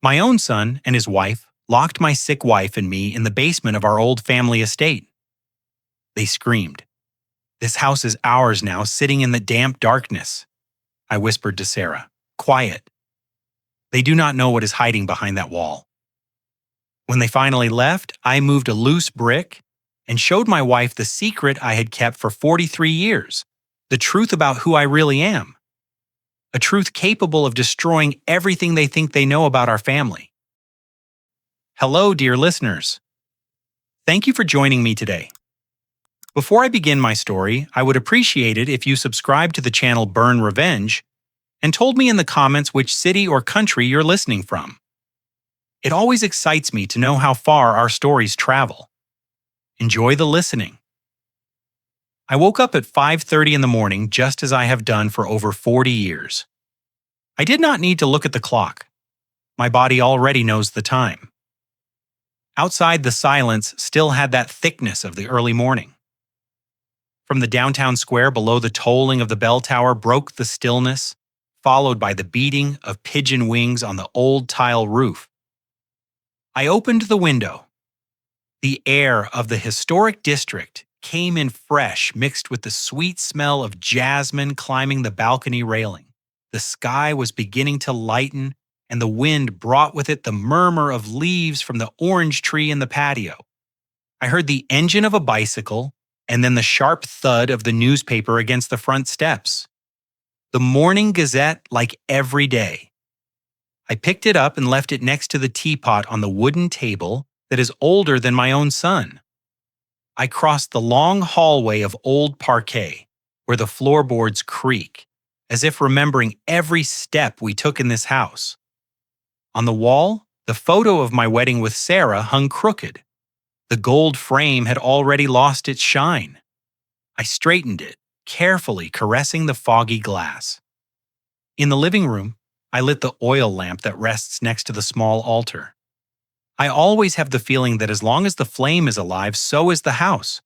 My own son and his wife locked my sick wife and me in the basement of our old family estate. They screamed. "This house is ours now, sitting in the damp darkness," I whispered to Sarah. "Quiet. They do not know what is hiding behind that wall." When they finally left, I moved a loose brick and showed my wife the secret I had kept for 43 years, the truth about who I really am. A truth capable of destroying everything they think they know about our family. Hello, dear listeners. Thank you for joining me today. Before I begin my story, I would appreciate it if you subscribed to the channel Burn Revenge and told me in the comments which city or country you're listening from. It always excites me to know how far our stories travel. Enjoy the listening. I woke up at 5:30 in the morning just as I have done for over 40 years. I did not need to look at the clock. My body already knows the time. Outside, the silence still had that thickness of the early morning. From the downtown square below, the tolling of the bell tower broke the stillness, followed by the beating of pigeon wings on the old tile roof. I opened the window. The air of the historic district came in fresh, mixed with the sweet smell of jasmine climbing the balcony railing. The sky was beginning to lighten, and the wind brought with it the murmur of leaves from the orange tree in the patio. I heard the engine of a bicycle, and then the sharp thud of the newspaper against the front steps. The Morning Gazette, like every day. I picked it up and left it next to the teapot on the wooden table that is older than my own son. I crossed the long hallway of old parquet, where the floorboards creak, as if remembering every step we took in this house. On the wall, the photo of my wedding with Sarah hung crooked. The gold frame had already lost its shine. I straightened it, carefully caressing the foggy glass. In the living room, I lit the oil lamp that rests next to the small altar. I always have the feeling that as long as the flame is alive, so is the house.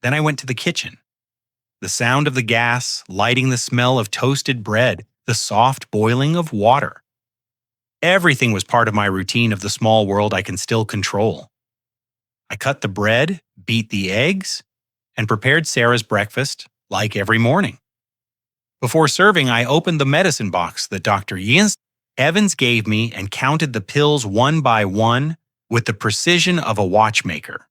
Then I went to the kitchen. The sound of the gas, lighting, the smell of toasted bread, the soft boiling of water. Everything was part of my routine of the small world I can still control. I cut the bread, beat the eggs, and prepared Sarah's breakfast like every morning. Before serving, I opened the medicine box that Dr. Jens Evans gave me and counted the pills one by one with the precision of a watchmaker.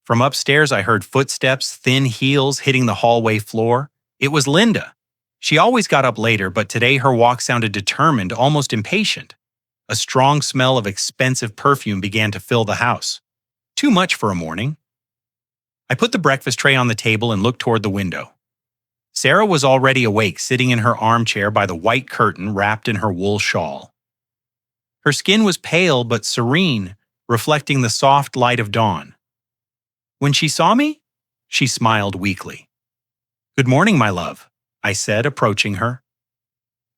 From upstairs, I heard footsteps, thin heels hitting the hallway floor. It was Linda. She always got up later, but today her walk sounded determined, almost impatient. A strong smell of expensive perfume began to fill the house. Too much for a morning. I put the breakfast tray on the table and looked toward the window. Sarah was already awake, sitting in her armchair by the white curtain wrapped in her wool shawl. Her skin was pale but serene, reflecting the soft light of dawn. When she saw me, she smiled weakly. "Good morning, my love," I said, approaching her.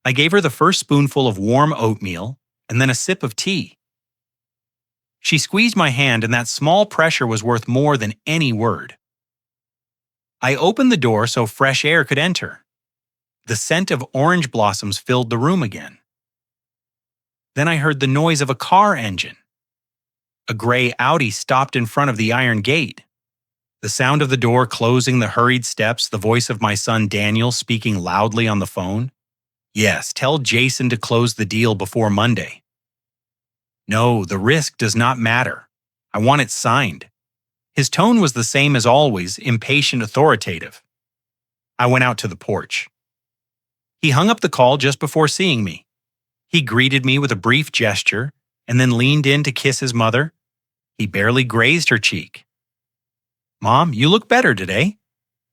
I gave her the first spoonful of warm oatmeal and then a sip of tea. She squeezed my hand, and that small pressure was worth more than any word. I opened the door so fresh air could enter. The scent of orange blossoms filled the room again. Then I heard the noise of a car engine. A gray Audi stopped in front of the iron gate. The sound of the door closing, the hurried steps, the voice of my son Daniel speaking loudly on the phone. "Yes, tell Jason to close the deal before Monday." "No, the risk does not matter. I want it signed." His tone was the same as always, impatient, authoritative. I went out to the porch. He hung up the call just before seeing me. He greeted me with a brief gesture and then leaned in to kiss his mother. He barely grazed her cheek. "Mom, you look better today,"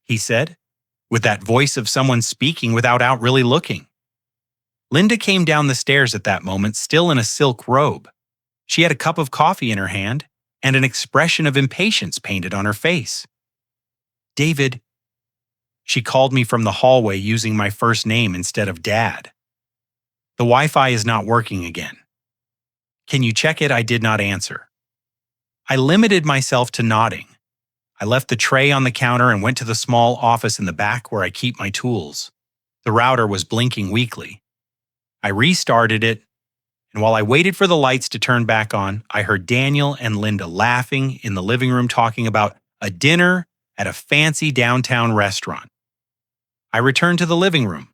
he said, with that voice of someone speaking without out really looking. Linda came down the stairs at that moment, still in a silk robe. She had a cup of coffee in her hand and an expression of impatience painted on her face. "David," she called me from the hallway using my first name instead of Dad. "The Wi-Fi is not working again." "Can you check it?" I did not answer. I limited myself to nodding. I left the tray on the counter and went to the small office in the back where I keep my tools. The router was blinking weakly. I restarted it, And while I waited for the lights to turn back on, I heard Daniel and Linda laughing in the living room talking about a dinner at a fancy downtown restaurant. I returned to the living room.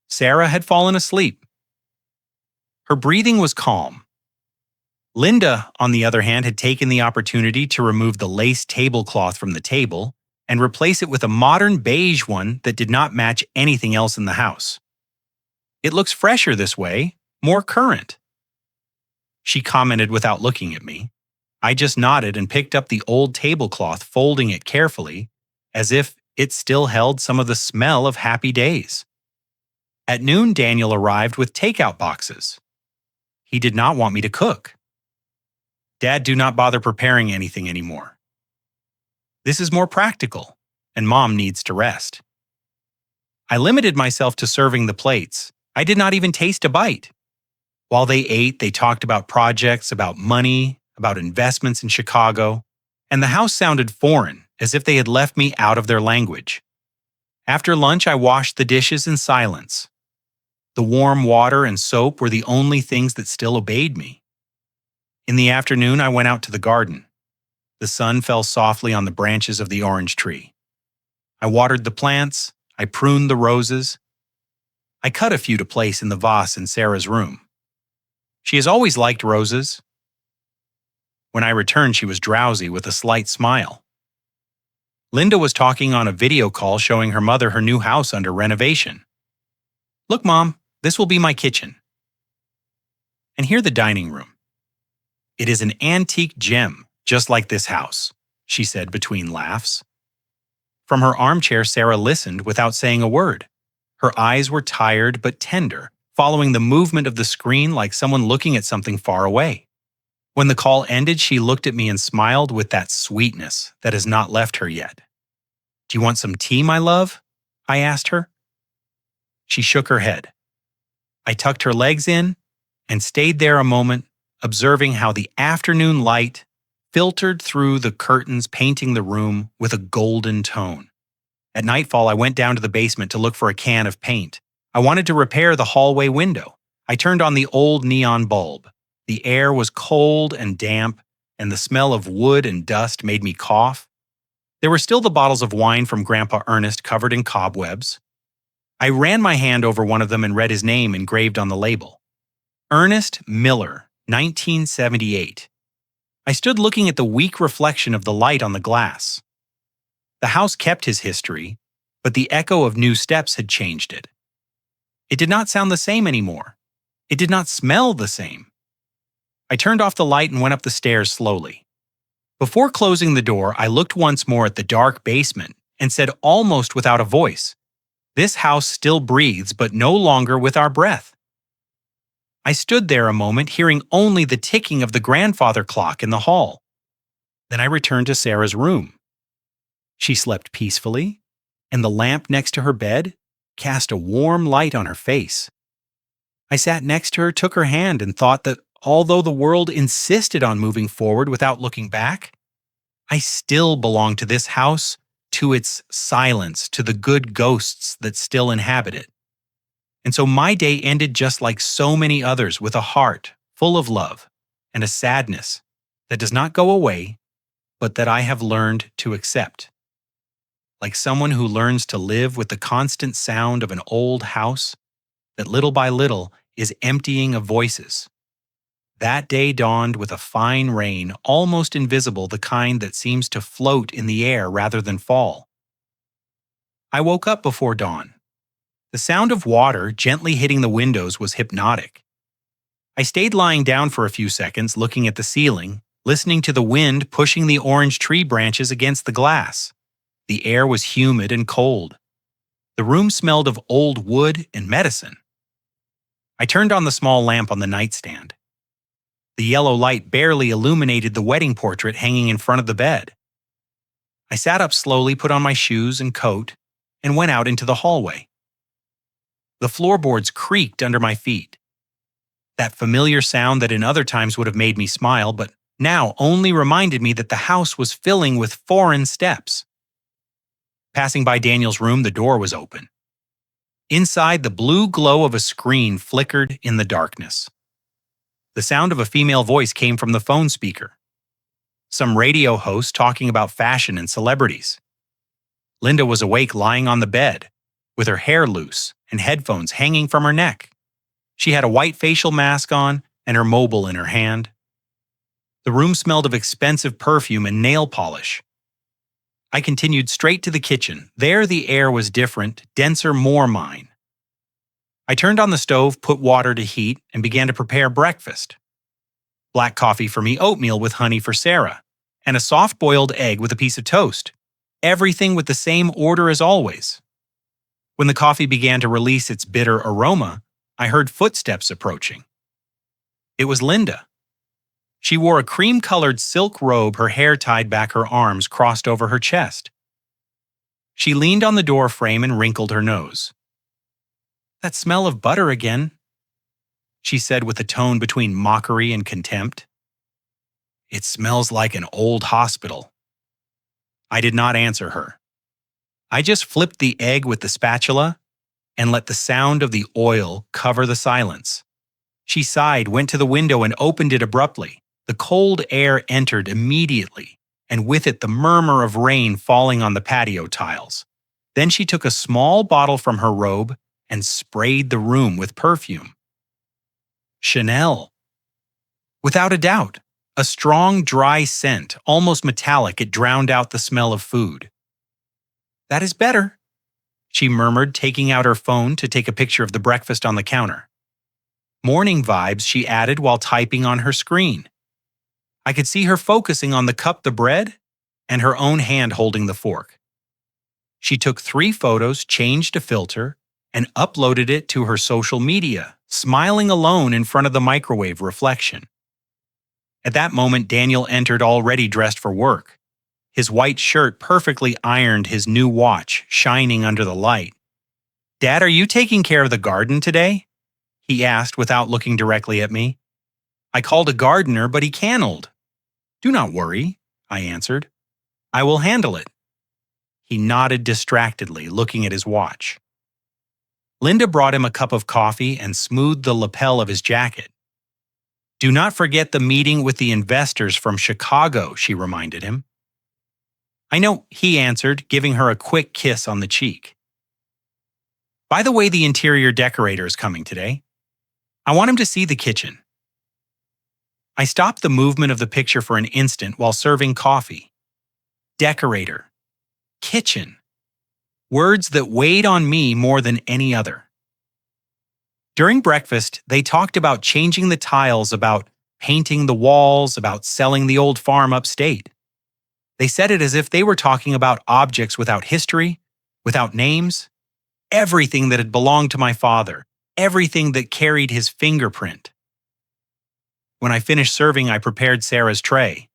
Sarah had fallen asleep. Her breathing was calm. Linda, on the other hand, had taken the opportunity to remove the lace tablecloth from the table and replace it with a modern beige one that did not match anything else in the house. "It looks fresher this way, more current," she commented without looking at me. I just nodded and picked up the old tablecloth, folding it carefully, as if it still held some of the smell of happy days. At noon, Daniel arrived with takeout boxes. He did not want me to cook. "Dad, do not bother preparing anything anymore. This is more practical, and Mom needs to rest." I limited myself to serving the plates. I did not even taste a bite. While they ate, they talked about projects, about money, about investments in Chicago, and the house sounded foreign, as if they had left me out of their language. After lunch, I washed the dishes in silence. The warm water and soap were the only things that still obeyed me. In the afternoon, I went out to the garden. The sun fell softly on the branches of the orange tree. I watered the plants, I pruned the roses. I cut a few to place in the vase in Sarah's room. She has always liked roses. When I returned, she was drowsy with a slight smile. Linda was talking on a video call showing her mother her new house under renovation. "Look, Mom, this will be my kitchen. And here the dining room. It is an antique gem, just like this house," she said between laughs. From her armchair, Sarah listened without saying a word. Her eyes were tired but tender, following the movement of the screen like someone looking at something far away. When the call ended, she looked at me and smiled with that sweetness that has not left her yet. "Do you want some tea, my love?" I asked her. She shook her head. I tucked her legs in and stayed there a moment, observing how the afternoon light filtered through the curtains, painting the room with a golden tone. At nightfall, I went down to the basement to look for a can of paint. I wanted to repair the hallway window. I turned on the old neon bulb. The air was cold and damp, and the smell of wood and dust made me cough. There were still the bottles of wine from Grandpa Ernest covered in cobwebs. I ran my hand over one of them and read his name engraved on the label. Ernest Miller, 1978. I stood looking at the weak reflection of the light on the glass. The house kept his history, but the echo of new steps had changed it. It did not sound the same anymore. It did not smell the same. I turned off the light and went up the stairs slowly. Before closing the door, I looked once more at the dark basement and said almost without a voice, "This house still breathes, but no longer with our breath." I stood there a moment, hearing only the ticking of the grandfather clock in the hall. Then I returned to Sarah's room. She slept peacefully, and the lamp next to her bed cast a warm light on her face. I sat next to her, took her hand, and thought that although the world insisted on moving forward without looking back, I still belonged to this house, to its silence, to the good ghosts that still inhabit it. And so my day ended just like so many others, with a heart full of love and a sadness that does not go away, but that I have learned to accept. Like someone who learns to live with the constant sound of an old house that little by little is emptying of voices. That day dawned with a fine rain, almost invisible, the kind that seems to float in the air rather than fall. I woke up before dawn. The sound of water gently hitting the windows was hypnotic. I stayed lying down for a few seconds, looking at the ceiling, listening to the wind pushing the orange tree branches against the glass. The air was humid and cold. The room smelled of old wood and medicine. I turned on the small lamp on the nightstand. The yellow light barely illuminated the wedding portrait hanging in front of the bed. I sat up slowly, put on my shoes and coat, and went out into the hallway. The floorboards creaked under my feet. That familiar sound that in other times would have made me smile, but now only reminded me that the house was filling with foreign steps. Passing by Daniel's room, the door was open. Inside, the blue glow of a screen flickered in the darkness. The sound of a female voice came from the phone speaker. Some radio host talking about fashion and celebrities. Linda was awake lying on the bed, with her hair loose and headphones hanging from her neck. She had a white facial mask on and her mobile in her hand. The room smelled of expensive perfume and nail polish. I continued straight to the kitchen. There the air was different, denser, more mine. I turned on the stove, put water to heat, and began to prepare breakfast. Black coffee for me, oatmeal with honey for Sarah, and a soft-boiled egg with a piece of toast. Everything with the same order as always. When the coffee began to release its bitter aroma, I heard footsteps approaching. It was Linda. She wore a cream-colored silk robe, her hair tied back, her arms crossed over her chest. She leaned on the door frame and wrinkled her nose. "That smell of butter again," she said with a tone between mockery and contempt. "It smells like an old hospital." I did not answer her. I just flipped the egg with the spatula and let the sound of the oil cover the silence. She sighed, went to the window, and opened it abruptly. The cold air entered immediately, and with it the murmur of rain falling on the patio tiles. Then she took a small bottle from her robe and sprayed the room with perfume. Chanel. Without a doubt, a strong, dry scent, almost metallic. It drowned out the smell of food. "That is better," she murmured, taking out her phone to take a picture of the breakfast on the counter. "Morning vibes," she added while typing on her screen. I could see her focusing on the cup, the bread, and her own hand holding the fork. She took 3 photos, changed a filter, and uploaded it to her social media, smiling alone in front of the microwave reflection. At that moment, Daniel entered, already dressed for work. His white shirt perfectly ironed, his new watch shining under the light. "Dad, are you taking care of the garden today?" he asked without looking directly at me. "I called a gardener, but he canceled." "Do not worry," I answered. "I will handle it." He nodded distractedly, looking at his watch. Linda brought him a cup of coffee and smoothed the lapel of his jacket. "Do not forget the meeting with the investors from Chicago," she reminded him. "I know," he answered, giving her a quick kiss on the cheek. "By the way, the interior decorator is coming today. I want him to see the kitchen." I stopped the movement of the picture for an instant while serving coffee. Decorator. Kitchen. Words that weighed on me more than any other. During breakfast, they talked about changing the tiles, about painting the walls, about selling the old farm upstate. They said it as if they were talking about objects without history, without names, everything that had belonged to my father, everything that carried his fingerprint. When I finished serving, I prepared Sarah's tray.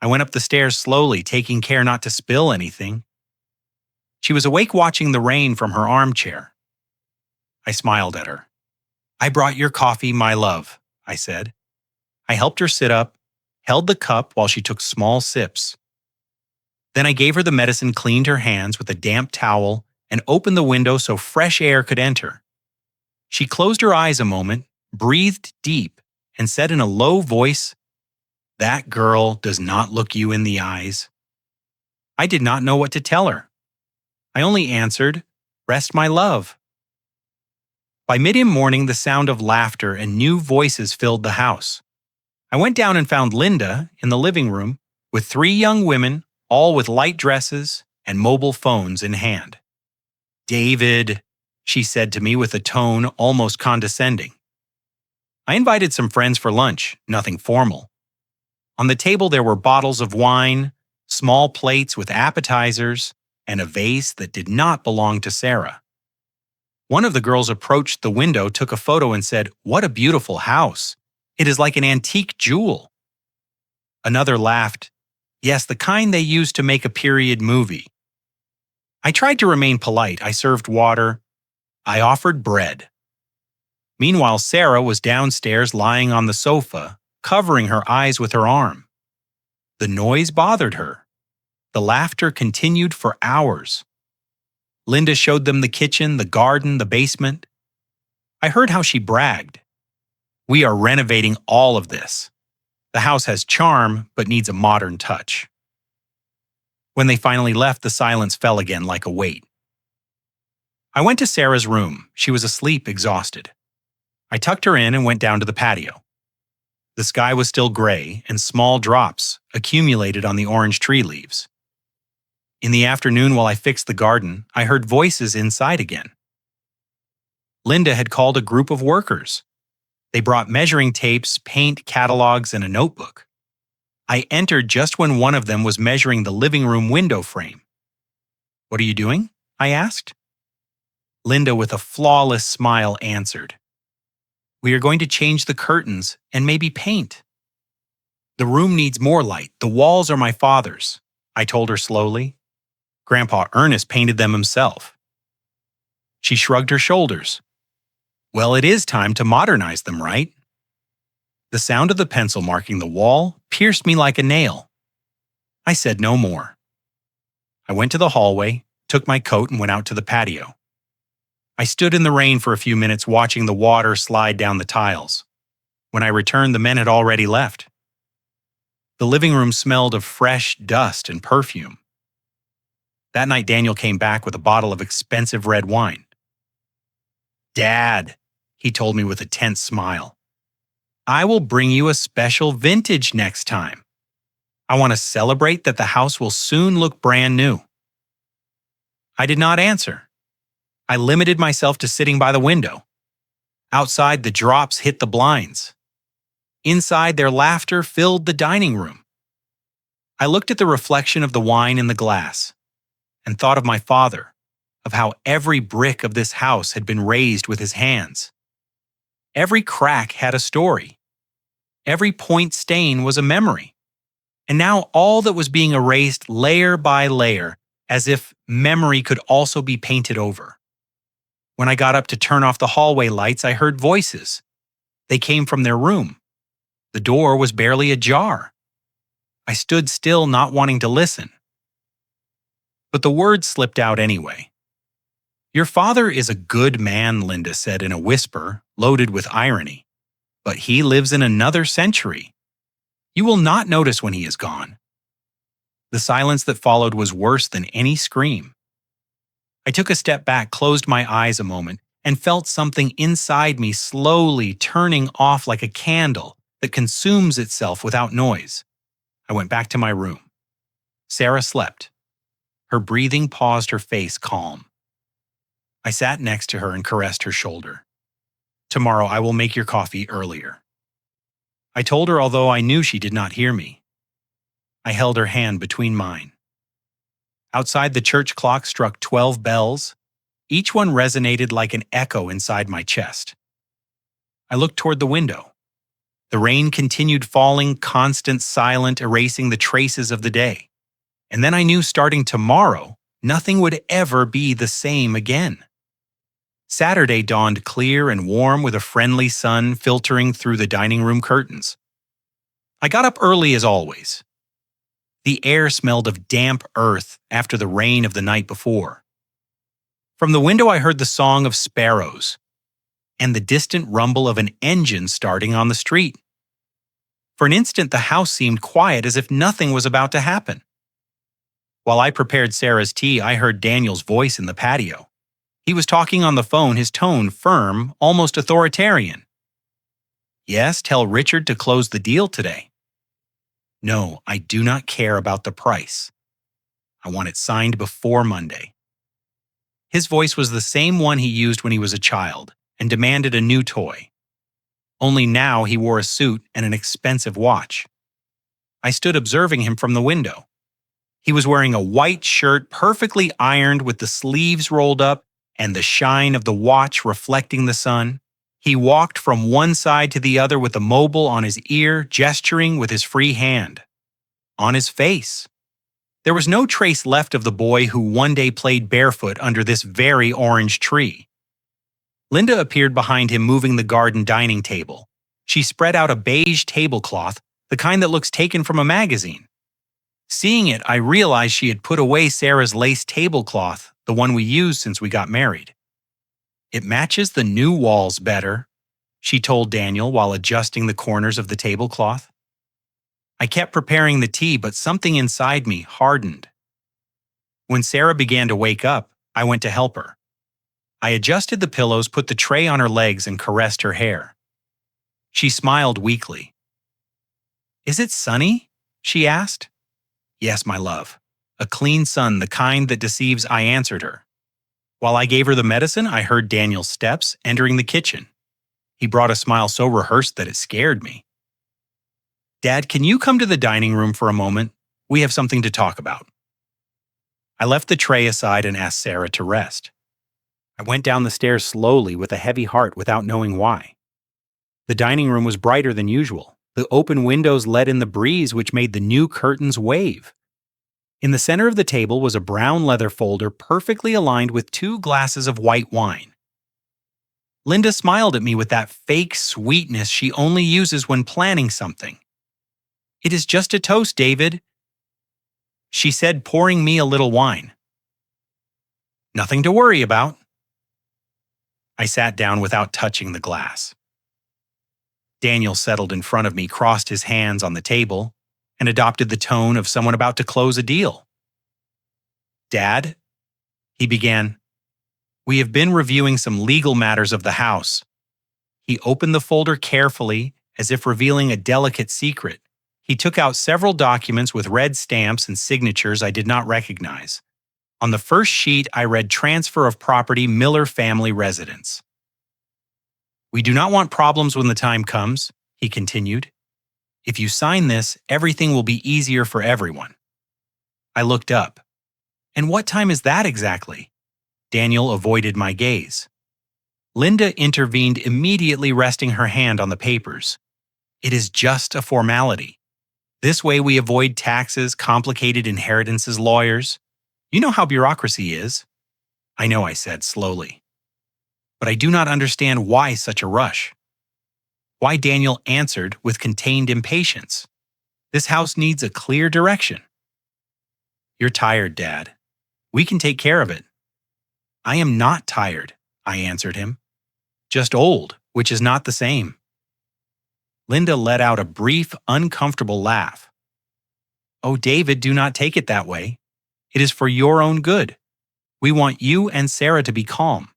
I went up the stairs slowly, taking care not to spill anything. She was awake watching the rain from her armchair. I smiled at her. "I brought your coffee, my love," I said. I helped her sit up, held the cup while she took small sips. Then I gave her the medicine, cleaned her hands with a damp towel, and opened the window so fresh air could enter. She closed her eyes a moment, breathed deep, and said in a low voice, "That girl does not look you in the eyes." I did not know what to tell her. I only answered, "Rest my love." By mid-morning, the sound of laughter and new voices filled the house. I went down and found Linda in the living room with 3 young women, all with light dresses and mobile phones in hand. "David," she said to me with a tone almost condescending. I invited some friends for lunch, nothing formal. On the table there were bottles of wine, small plates with appetizers, and a vase that did not belong to Sarah. One of the girls approached the window, took a photo, and said, "What a beautiful house. It is like an antique jewel." Another laughed, "Yes, the kind they use to make a period movie." I tried to remain polite. I served water. I offered bread. Meanwhile, Sarah was downstairs lying on the sofa, covering her eyes with her arm. The noise bothered her. The laughter continued for hours. Linda showed them the kitchen, the garden, the basement. I heard how she bragged. We are renovating all of this. The house has charm, but needs a modern touch. When they finally left, the silence fell again like a weight. I went to Sarah's room. She was asleep, exhausted. I tucked her in and went down to the patio. The sky was still gray, and small drops accumulated on the orange tree leaves. In the afternoon, while I fixed the garden, I heard voices inside again. Linda had called a group of workers. They brought measuring tapes, paint, catalogs, and a notebook. I entered just when one of them was measuring the living room window frame. "What are you doing?" I asked. Linda, with a flawless smile, answered, "We are going to change the curtains and maybe paint." "The room needs more light. The walls are my father's," I told her slowly. "Grandpa Ernest painted them himself." She shrugged her shoulders. "Well, it is time to modernize them, right?" The sound of the pencil marking the wall pierced me like a nail. I said no more. I went to the hallway, took my coat, and went out to the patio. I stood in the rain for a few minutes watching the water slide down the tiles. When I returned, the men had already left. The living room smelled of fresh dust and perfume. That night, Daniel came back with a bottle of expensive red wine. "Dad," he told me with a tense smile, "I will bring you a special vintage next time. I want to celebrate that the house will soon look brand new." I did not answer. I limited myself to sitting by the window. Outside, the drops hit the blinds. Inside, their laughter filled the dining room. I looked at the reflection of the wine in the glass and thought of my father, of how every brick of this house had been raised with his hands. Every crack had a story. Every point stain was a memory. And now all that was being erased layer by layer, as if memory could also be painted over. When I got up to turn off the hallway lights, I heard voices. They came from their room. The door was barely ajar. I stood still, not wanting to listen. But the words slipped out anyway. "Your father is a good man," Linda said in a whisper, loaded with irony. "But he lives in another century. You will not notice when he is gone." The silence that followed was worse than any scream. I took a step back, closed my eyes a moment, and felt something inside me slowly turning off like a candle that consumes itself without noise. I went back to my room. Sarah slept. Her breathing paused, her face calm. I sat next to her and caressed her shoulder. "Tomorrow I will make your coffee earlier," I told her, although I knew she did not hear me. I held her hand between mine. Outside, the church clock struck 12 bells. Each one resonated like an echo inside my chest. I looked toward the window. The rain continued falling, constant, silent, erasing the traces of the day. And then I knew starting tomorrow, nothing would ever be the same again. Saturday dawned clear and warm with a friendly sun filtering through the dining room curtains. I got up early as always. The air smelled of damp earth after the rain of the night before. From the window I heard the song of sparrows and the distant rumble of an engine starting on the street. For an instant, the house seemed quiet, as if nothing was about to happen. While I prepared Sarah's tea, I heard Daniel's voice in the patio. He was talking on the phone, his tone firm, almost authoritarian. "Yes, tell Richard to close the deal today." "No, I do not care about the price. I want it signed before Monday." His voice was the same one he used when he was a child and demanded a new toy. Only now he wore a suit and an expensive watch. I stood observing him from the window. He was wearing a white shirt, perfectly ironed with the sleeves rolled up and the shine of the watch reflecting the sun. He walked from one side to the other with a mobile on his ear, gesturing with his free hand. On his face, there was no trace left of the boy who one day played barefoot under this very orange tree. Linda appeared behind him, moving the garden dining table. She spread out a beige tablecloth, the kind that looks taken from a magazine. Seeing it, I realized she had put away Sarah's lace tablecloth, the one we used since we got married. "It matches the new walls better." she told Daniel while adjusting the corners of the tablecloth. I kept preparing the tea, but something inside me hardened. When Sarah began to wake up, I went to help her. I adjusted the pillows, put the tray on her legs, and caressed her hair. She smiled weakly. "Is it sunny?" she asked. "Yes, my love. A clean sun, the kind that deceives," I answered her. While I gave her the medicine, I heard Daniel's steps entering the kitchen. He brought a smile so rehearsed that it scared me. "Dad, can you come to the dining room for a moment? We have something to talk about." I left the tray aside and asked Sarah to rest. I went down the stairs slowly with a heavy heart without knowing why. The dining room was brighter than usual. The open windows let in the breeze, which made the new curtains wave. In the center of the table was a brown leather folder perfectly aligned with 2 glasses of white wine. Linda smiled at me with that fake sweetness she only uses when planning something. "It is just a toast, David," she said, pouring me a little wine. "Nothing to worry about." I sat down without touching the glass. Daniel settled in front of me, crossed his hands on the table, and adopted the tone of someone about to close a deal. "Dad," he began, "we have been reviewing some legal matters of the house." He opened the folder carefully, as if revealing a delicate secret. He took out several documents with red stamps and signatures I did not recognize. On the first sheet, I read "Transfer of Property, Miller Family Residence." "We do not want problems when the time comes," he continued. "If you sign this, everything will be easier for everyone." I looked up. "And what time is that exactly?" Daniel avoided my gaze. Linda intervened, immediately resting her hand on the papers. "It is just a formality. This way we avoid taxes, complicated inheritances, lawyers. You know how bureaucracy is." "I know," I said slowly. "But I do not understand why such a rush." Why Daniel answered with contained impatience. "This house needs a clear direction." "You're tired, Dad. We can take care of it." "I am not tired," I answered him. "Just old, which is not the same." Linda let out a brief, uncomfortable laugh. "Oh, David, do not take it that way. It is for your own good. We want you and Sarah to be calm."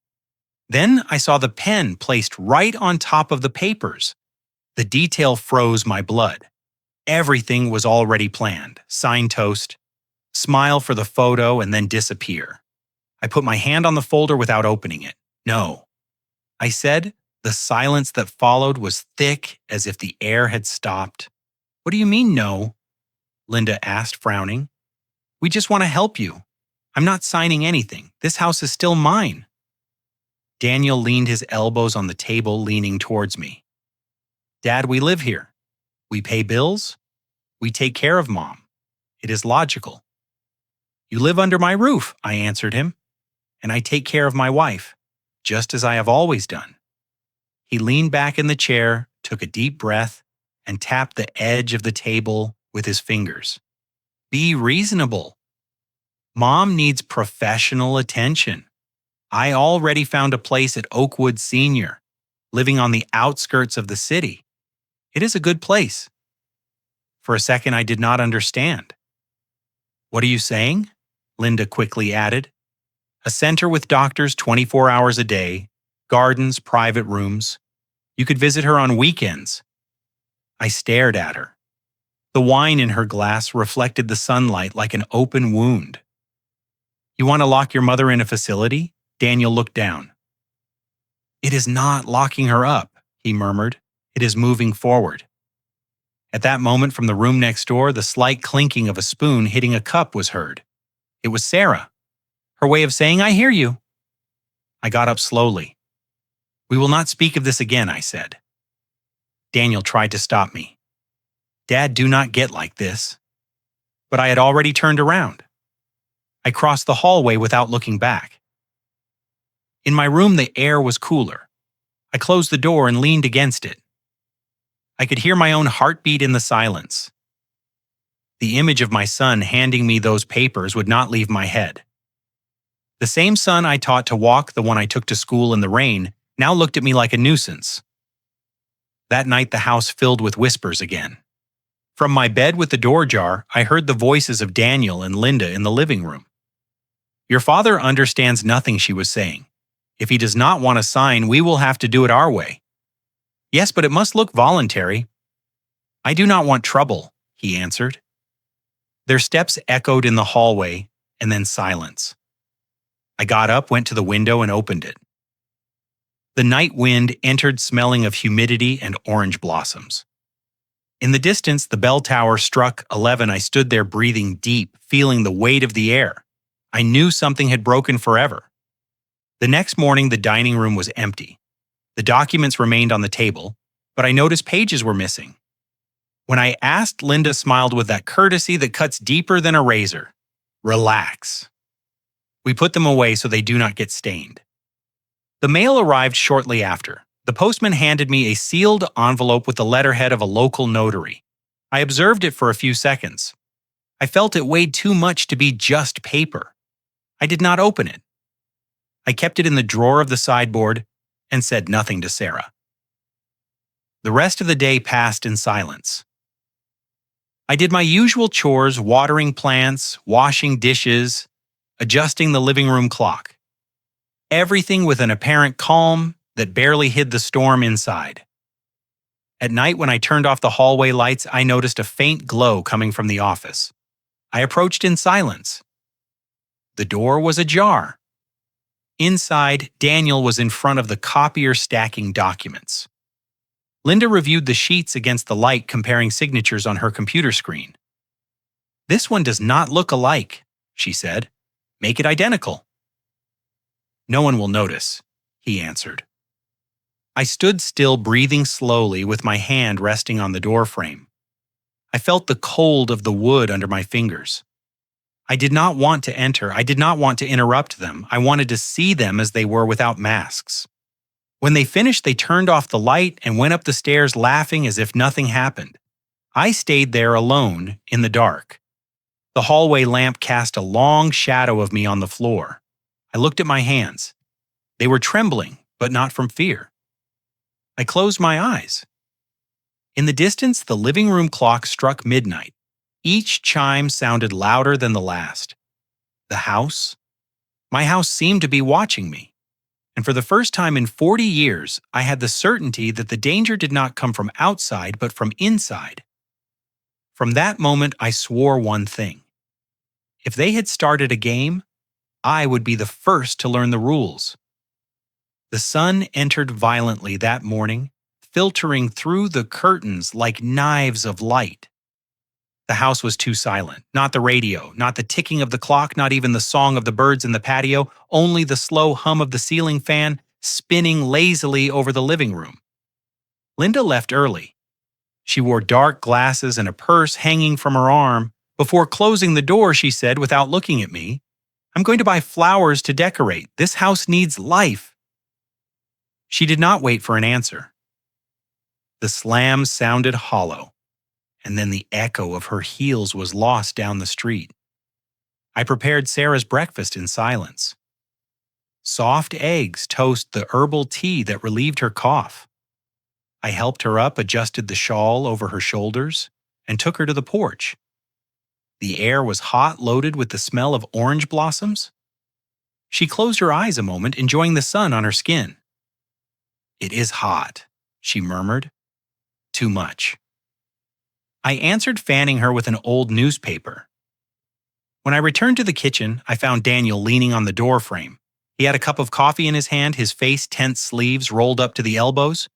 Then I saw the pen placed right on top of the papers. The detail froze my blood. Everything was already planned. Sign toast, smile for the photo, and then disappear. I put my hand on the folder without opening it. "No," I said. The silence that followed was thick, as if the air had stopped. "What do you mean, no?" Linda asked, frowning. "We just want to help you. I'm not signing anything. This house is still mine." Daniel leaned his elbows on the table, leaning towards me. "Dad, we live here. We pay bills. We take care of Mom. It is logical." "You live under my roof," I answered him, "and I take care of my wife, just as I have always done." He leaned back in the chair, took a deep breath, and tapped the edge of the table with his fingers. "Be reasonable. Mom needs professional attention. I already found a place at Oakwood Senior, living on the outskirts of the city. It is a good place." For a second, I did not understand. "What are you saying?" Linda quickly added. "A center with doctors 24 hours a day, gardens, private rooms. You could visit her on weekends." I stared at her. The wine in her glass reflected the sunlight like an open wound. "You want to lock your mother in a facility?" Daniel looked down. "It is not locking her up," he murmured. "It is moving forward." At that moment, from the room next door, the slight clinking of a spoon hitting a cup was heard. It was Sarah. Her way of saying, "I hear you." I got up slowly. "We will not speak of this again," I said. Daniel tried to stop me. "Dad, do not get like this." But I had already turned around. I crossed the hallway without looking back. In my room, the air was cooler. I closed the door and leaned against it. I could hear my own heartbeat in the silence. The image of my son handing me those papers would not leave my head. The same son I taught to walk, the one I took to school in the rain, now looked at me like a nuisance. That night, the house filled with whispers again. From my bed with the door ajar, I heard the voices of Daniel and Linda in the living room. "Your father understands nothing," she was saying. "If he does not want a sign, we will have to do it our way." "Yes, but it must look voluntary." "I do not want trouble," he answered. Their steps echoed in the hallway, and then silence. I got up, went to the window, and opened it. The night wind entered smelling of humidity and orange blossoms. In the distance, the bell tower struck 11. I stood there breathing deep, feeling the weight of the air. I knew something had broken forever. The next morning, the dining room was empty. The documents remained on the table, but I noticed pages were missing. When I asked, Linda smiled with that courtesy that cuts deeper than a razor. "Relax." We put them away so they do not get stained. The mail arrived shortly after. The postman handed me a sealed envelope with the letterhead of a local notary. I observed it for a few seconds. I felt it weighed too much to be just paper. I did not open it. I kept it in the drawer of the sideboard and said nothing to Sarah. The rest of the day passed in silence. I did my usual chores, watering plants, washing dishes, adjusting the living room clock. Everything with an apparent calm that barely hid the storm inside. At night, when I turned off the hallway lights, I noticed a faint glow coming from the office. I approached in silence. The door was ajar. Inside, Daniel was in front of the copier stacking documents. Linda reviewed the sheets against the light, comparing signatures on her computer screen. "This one does not look alike," she said. "Make it identical." "No one will notice," he answered. I stood still, breathing slowly, with my hand resting on the doorframe. I felt the cold of the wood under my fingers. I did not want to enter. I did not want to interrupt them. I wanted to see them as they were without masks. When they finished, they turned off the light and went up the stairs laughing as if nothing happened. I stayed there alone in the dark. The hallway lamp cast a long shadow of me on the floor. I looked at my hands. They were trembling, but not from fear. I closed my eyes. In the distance, the living room clock struck midnight. Each chime sounded louder than the last. My house seemed to be watching me. And for the first time in 40 years, I had the certainty that the danger did not come from outside, but from inside. From that moment, I swore one thing. If they had started a game, I would be the first to learn the rules. The sun entered violently that morning, filtering through the curtains like knives of light. The house was too silent. Not the radio, not the ticking of the clock, not even the song of the birds in the patio, only the slow hum of the ceiling fan spinning lazily over the living room. Linda left early. She wore dark glasses and a purse hanging from her arm. Before closing the door, she said, without looking at me, "I'm going to buy flowers to decorate. This house needs life." She did not wait for an answer. The slam sounded hollow, and then the echo of her heels was lost down the street. I prepared Sarah's breakfast in silence. Soft eggs toast the herbal tea that relieved her cough. I helped her up, adjusted the shawl over her shoulders, and took her to the porch. The air was hot, loaded with the smell of orange blossoms. She closed her eyes a moment, enjoying the sun on her skin. "It is hot," she murmured. "Too much." I answered, fanning her with an old newspaper. When I returned to the kitchen, I found Daniel leaning on the doorframe. He had a cup of coffee in his hand, his face tense, sleeves rolled up to the elbows.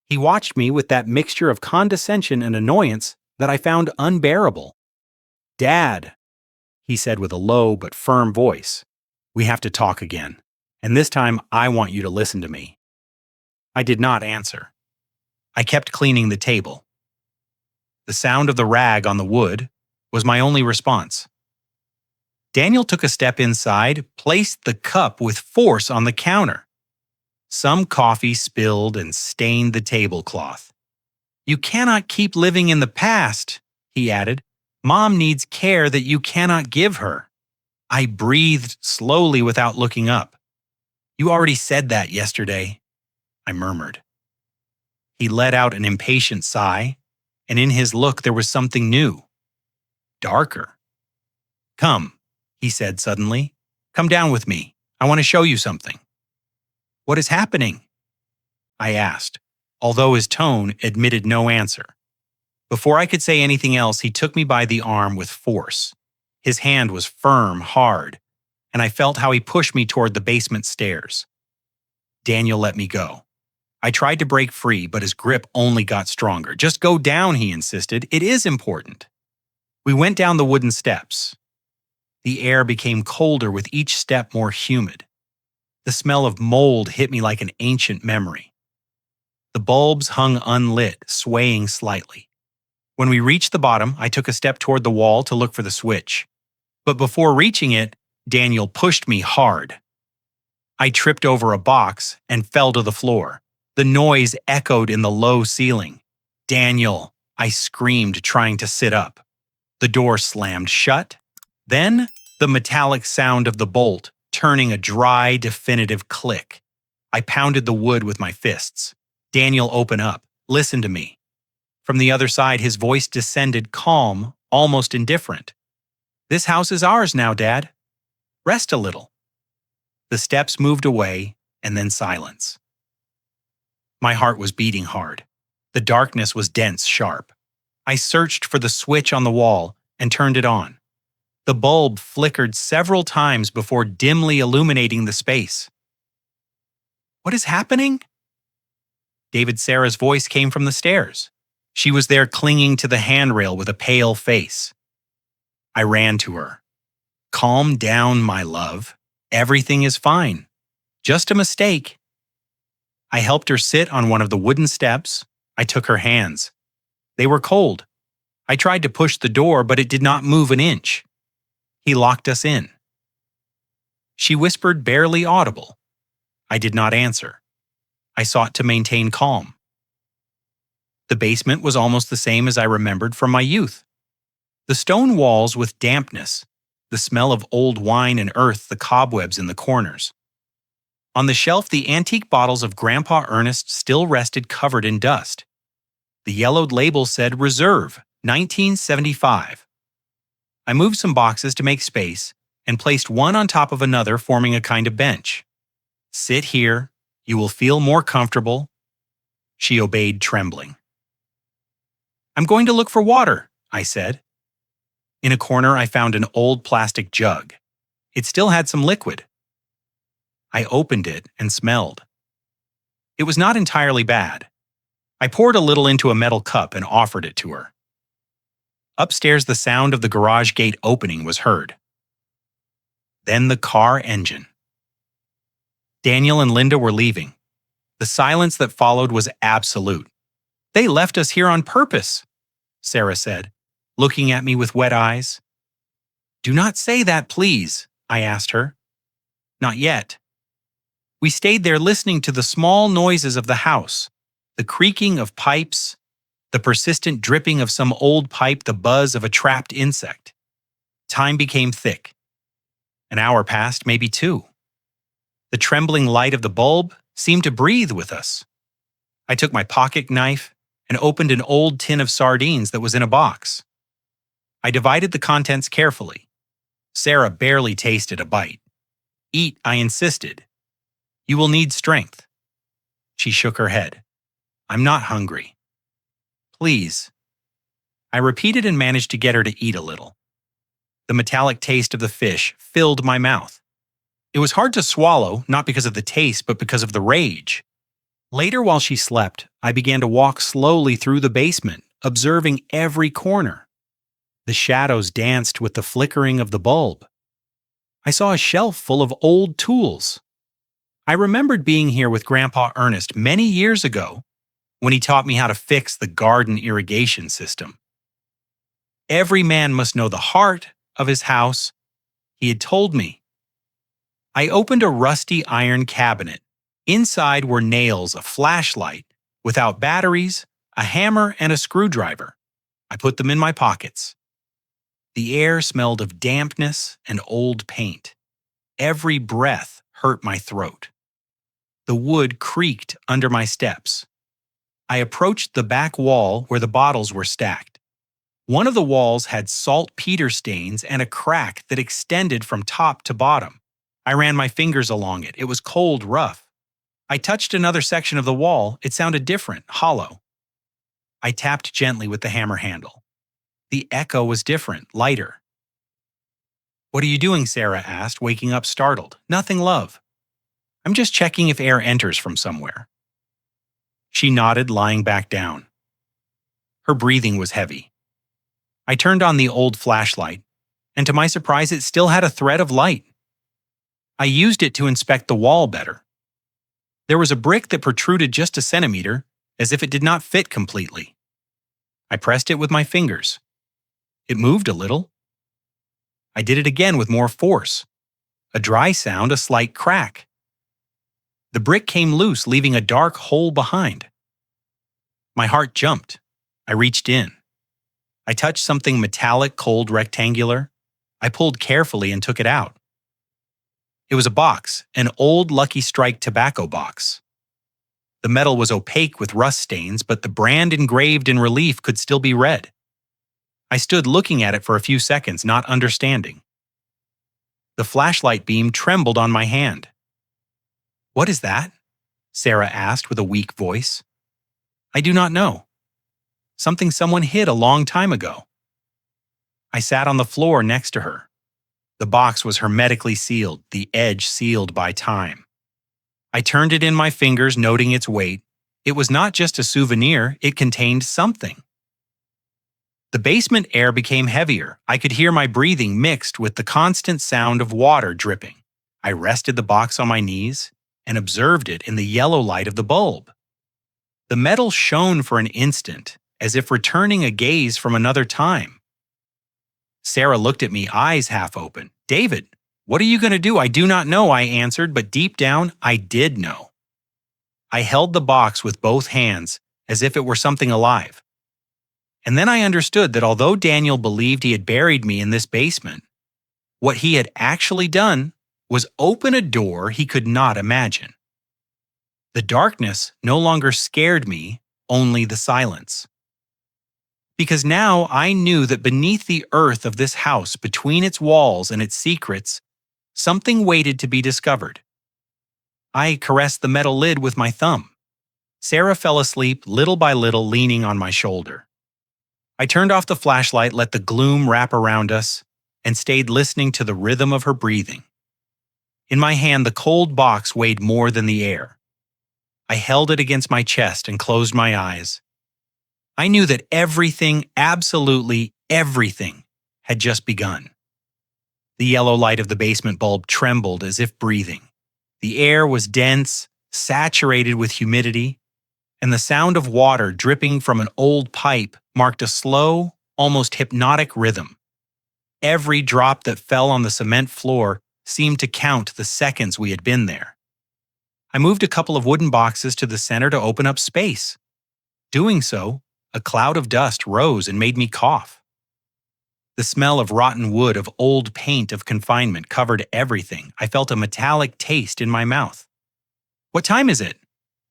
He watched me with that mixture of condescension and annoyance that I found unbearable. "Dad," he said with a low but firm voice, "we have to talk again, and this time I want you to listen to me." I did not answer. I kept cleaning the table. The sound of the rag on the wood was my only response. Daniel took a step inside, placed the cup with force on the counter. Some coffee spilled and stained the tablecloth. "You cannot keep living in the past," he added. "Mom needs care that you cannot give her." I breathed slowly without looking up. "You already said that yesterday," I murmured. He let out an impatient sigh, and in his look there was something new, darker. "Come," he said suddenly. "Come down with me. I want to show you something." "What is happening?" I asked, although his tone admitted no answer. Before I could say anything else, he took me by the arm with force. His hand was firm, hard, and I felt how he pushed me toward the basement stairs. Daniel let me go. I tried to break free, but his grip only got stronger. "Just go down," he insisted. "It is important." We went down the wooden steps. The air became colder with each step, more humid. The smell of mold hit me like an ancient memory. The bulbs hung unlit, swaying slightly. When we reached the bottom, I took a step toward the wall to look for the switch. But before reaching it, Daniel pushed me hard. I tripped over a box and fell to the floor. The noise echoed in the low ceiling. "Daniel!" I screamed, trying to sit up. The door slammed shut. Then, the metallic sound of the bolt, turning a dry, definitive click. I pounded the wood with my fists. "Daniel, open up. Listen to me." From the other side, his voice descended, calm, almost indifferent. "This house is ours now, Dad. Rest a little." The steps moved away, and then silence. My heart was beating hard. The darkness was dense, sharp. I searched for the switch on the wall and turned it on. The bulb flickered several times before dimly illuminating the space. "What is happening?" David Sarah's voice came from the stairs. She was there clinging to the handrail with a pale face. I ran to her. "Calm down, my love. Everything is fine. Just a mistake." I helped her sit on one of the wooden steps. I took her hands. They were cold. I tried to push the door, but it did not move an inch. He locked us in. She whispered, barely audible. I did not answer. I sought to maintain calm. The basement was almost the same as I remembered from my youth. The stone walls with dampness, the smell of old wine and earth, the cobwebs in the corners. On the shelf, the antique bottles of Grandpa Ernest still rested covered in dust. The yellowed label said Reserve, 1975. I moved some boxes to make space and placed one on top of another, forming a kind of bench. "Sit here. You will feel more comfortable." She obeyed, trembling. "I'm going to look for water," I said. In a corner, I found an old plastic jug. It still had some liquid. I opened it and smelled. It was not entirely bad. I poured a little into a metal cup and offered it to her. Upstairs, the sound of the garage gate opening was heard. Then the car engine. Daniel and Linda were leaving. The silence that followed was absolute. "They left us here on purpose," Sarah said, looking at me with wet eyes. "Do not say that, please," I asked her. "Not yet." We stayed there listening to the small noises of the house, the creaking of pipes, the persistent dripping of some old pipe, the buzz of a trapped insect. Time became thick. An hour passed, maybe two. The trembling light of the bulb seemed to breathe with us. I took my pocket knife and opened an old tin of sardines that was in a box. I divided the contents carefully. Sarah barely tasted a bite. "Eat," I insisted. "You will need strength." She shook her head. "I'm not hungry." "Please." I repeated and managed to get her to eat a little. The metallic taste of the fish filled my mouth. It was hard to swallow, not because of the taste, but because of the rage. Later, while she slept, I began to walk slowly through the basement, observing every corner. The shadows danced with the flickering of the bulb. I saw a shelf full of old tools. I remembered being here with Grandpa Ernest many years ago when he taught me how to fix the garden irrigation system. Every man must know the heart of his house, he had told me. I opened a rusty iron cabinet. Inside were nails, a flashlight, without batteries, a hammer, and a screwdriver. I put them in my pockets. The air smelled of dampness and old paint. Every breath hurt my throat. The wood creaked under my steps. I approached the back wall where the bottles were stacked. One of the walls had saltpeter stains and a crack that extended from top to bottom. I ran my fingers along it. It was cold, rough. I touched another section of the wall. It sounded different, hollow. I tapped gently with the hammer handle. The echo was different, lighter. "What are you doing?" Sarah asked, waking up startled. "Nothing, love. I'm just checking if air enters from somewhere." She nodded, lying back down. Her breathing was heavy. I turned on the old flashlight, and to my surprise, it still had a thread of light. I used it to inspect the wall better. There was a brick that protruded just a centimeter, as if it did not fit completely. I pressed it with my fingers. It moved a little. I did it again with more force. A dry sound, a slight crack. The brick came loose, leaving a dark hole behind. My heart jumped. I reached in. I touched something metallic, cold, rectangular. I pulled carefully and took it out. It was a box, an old Lucky Strike tobacco box. The metal was opaque with rust stains, but the brand engraved in relief could still be read. I stood looking at it for a few seconds, not understanding. The flashlight beam trembled on my hand. "What is that?" Sarah asked with a weak voice. "I do not know. Something someone hid a long time ago." I sat on the floor next to her. The box was hermetically sealed, the edge sealed by time. I turned it in my fingers, noting its weight. It was not just a souvenir, it contained something. The basement air became heavier. I could hear my breathing mixed with the constant sound of water dripping. I rested the box on my knees and observed it in the yellow light of the bulb. The metal shone for an instant, as if returning a gaze from another time. Sarah looked at me, eyes half open. "David, what are you going to do?" "I do not know," I answered, but deep down, I did know. I held the box with both hands, as if it were something alive. And then I understood that although Daniel believed he had buried me in this basement, what he had actually done was open a door he could not imagine. The darkness no longer scared me, only the silence. Because now I knew that beneath the earth of this house, between its walls and its secrets, something waited to be discovered. I caressed the metal lid with my thumb. Sarah fell asleep, little by little, leaning on my shoulder. I turned off the flashlight, let the gloom wrap around us, and stayed listening to the rhythm of her breathing. In my hand, the cold box weighed more than the air. I held it against my chest and closed my eyes. I knew that everything, absolutely everything, had just begun. The yellow light of the basement bulb trembled as if breathing. The air was dense, saturated with humidity, and the sound of water dripping from an old pipe marked a slow, almost hypnotic rhythm. Every drop that fell on the cement floor seemed to count the seconds we had been there. I moved a couple of wooden boxes to the center to open up space. Doing so, a cloud of dust rose and made me cough. The smell of rotten wood, of old paint, of confinement covered everything. I felt a metallic taste in my mouth. "What time is it?"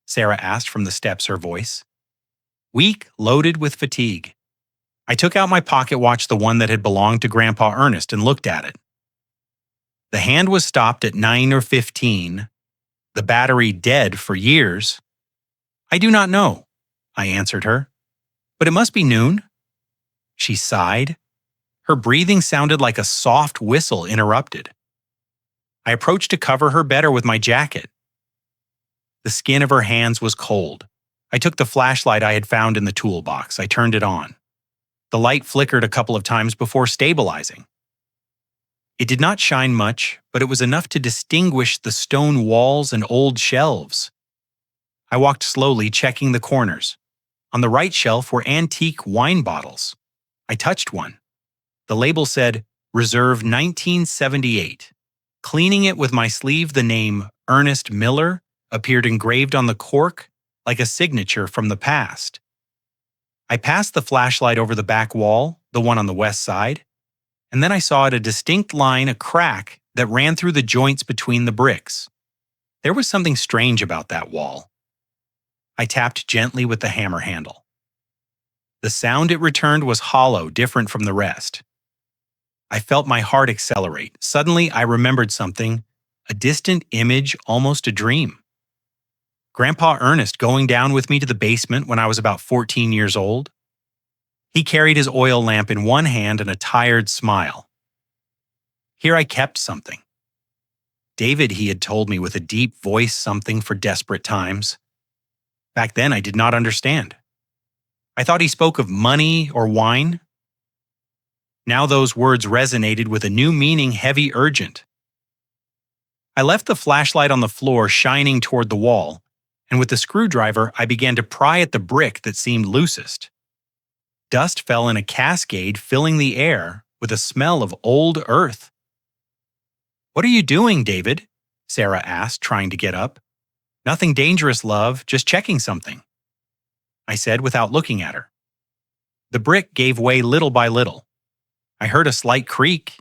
Sarah asked from the steps, her voice weak, loaded with fatigue. I took out my pocket watch, the one that had belonged to Grandpa Ernest, and looked at it. The hand was stopped at 9 or 15, the battery dead for years. "I do not know," I answered her. "But it must be noon." She sighed. Her breathing sounded like a soft whistle interrupted. I approached to cover her better with my jacket. The skin of her hands was cold. I took the flashlight I had found in the toolbox. I turned it on. The light flickered a couple of times before stabilizing. It did not shine much, but it was enough to distinguish the stone walls and old shelves. I walked slowly, checking the corners. On the right shelf were antique wine bottles. I touched one. The label said, "Reserve 1978. Cleaning it with my sleeve, the name Ernest Miller appeared engraved on the cork like a signature from the past. I passed the flashlight over the back wall, the one on the west side, and then I saw at a distinct line a crack that ran through the joints between the bricks. There was something strange about that wall. I tapped gently with the hammer handle. The sound it returned was hollow, different from the rest. I felt my heart accelerate. Suddenly, I remembered something, a distant image, almost a dream. Grandpa Ernest going down with me to the basement when I was about 14 years old. He carried his oil lamp in one hand and a tired smile. Here I kept something. David, he had told me with a deep voice, something for desperate times. Back then, I did not understand. I thought he spoke of money or wine. Now those words resonated with a new meaning, heavy, urgent. I left the flashlight on the floor shining toward the wall, and with the screwdriver I began to pry at the brick that seemed loosest. Dust fell in a cascade, filling the air with a smell of old earth. "What are you doing, David?" Sarah asked, trying to get up. "Nothing dangerous, love, just checking something," I said without looking at her. The brick gave way little by little. I heard a slight creak,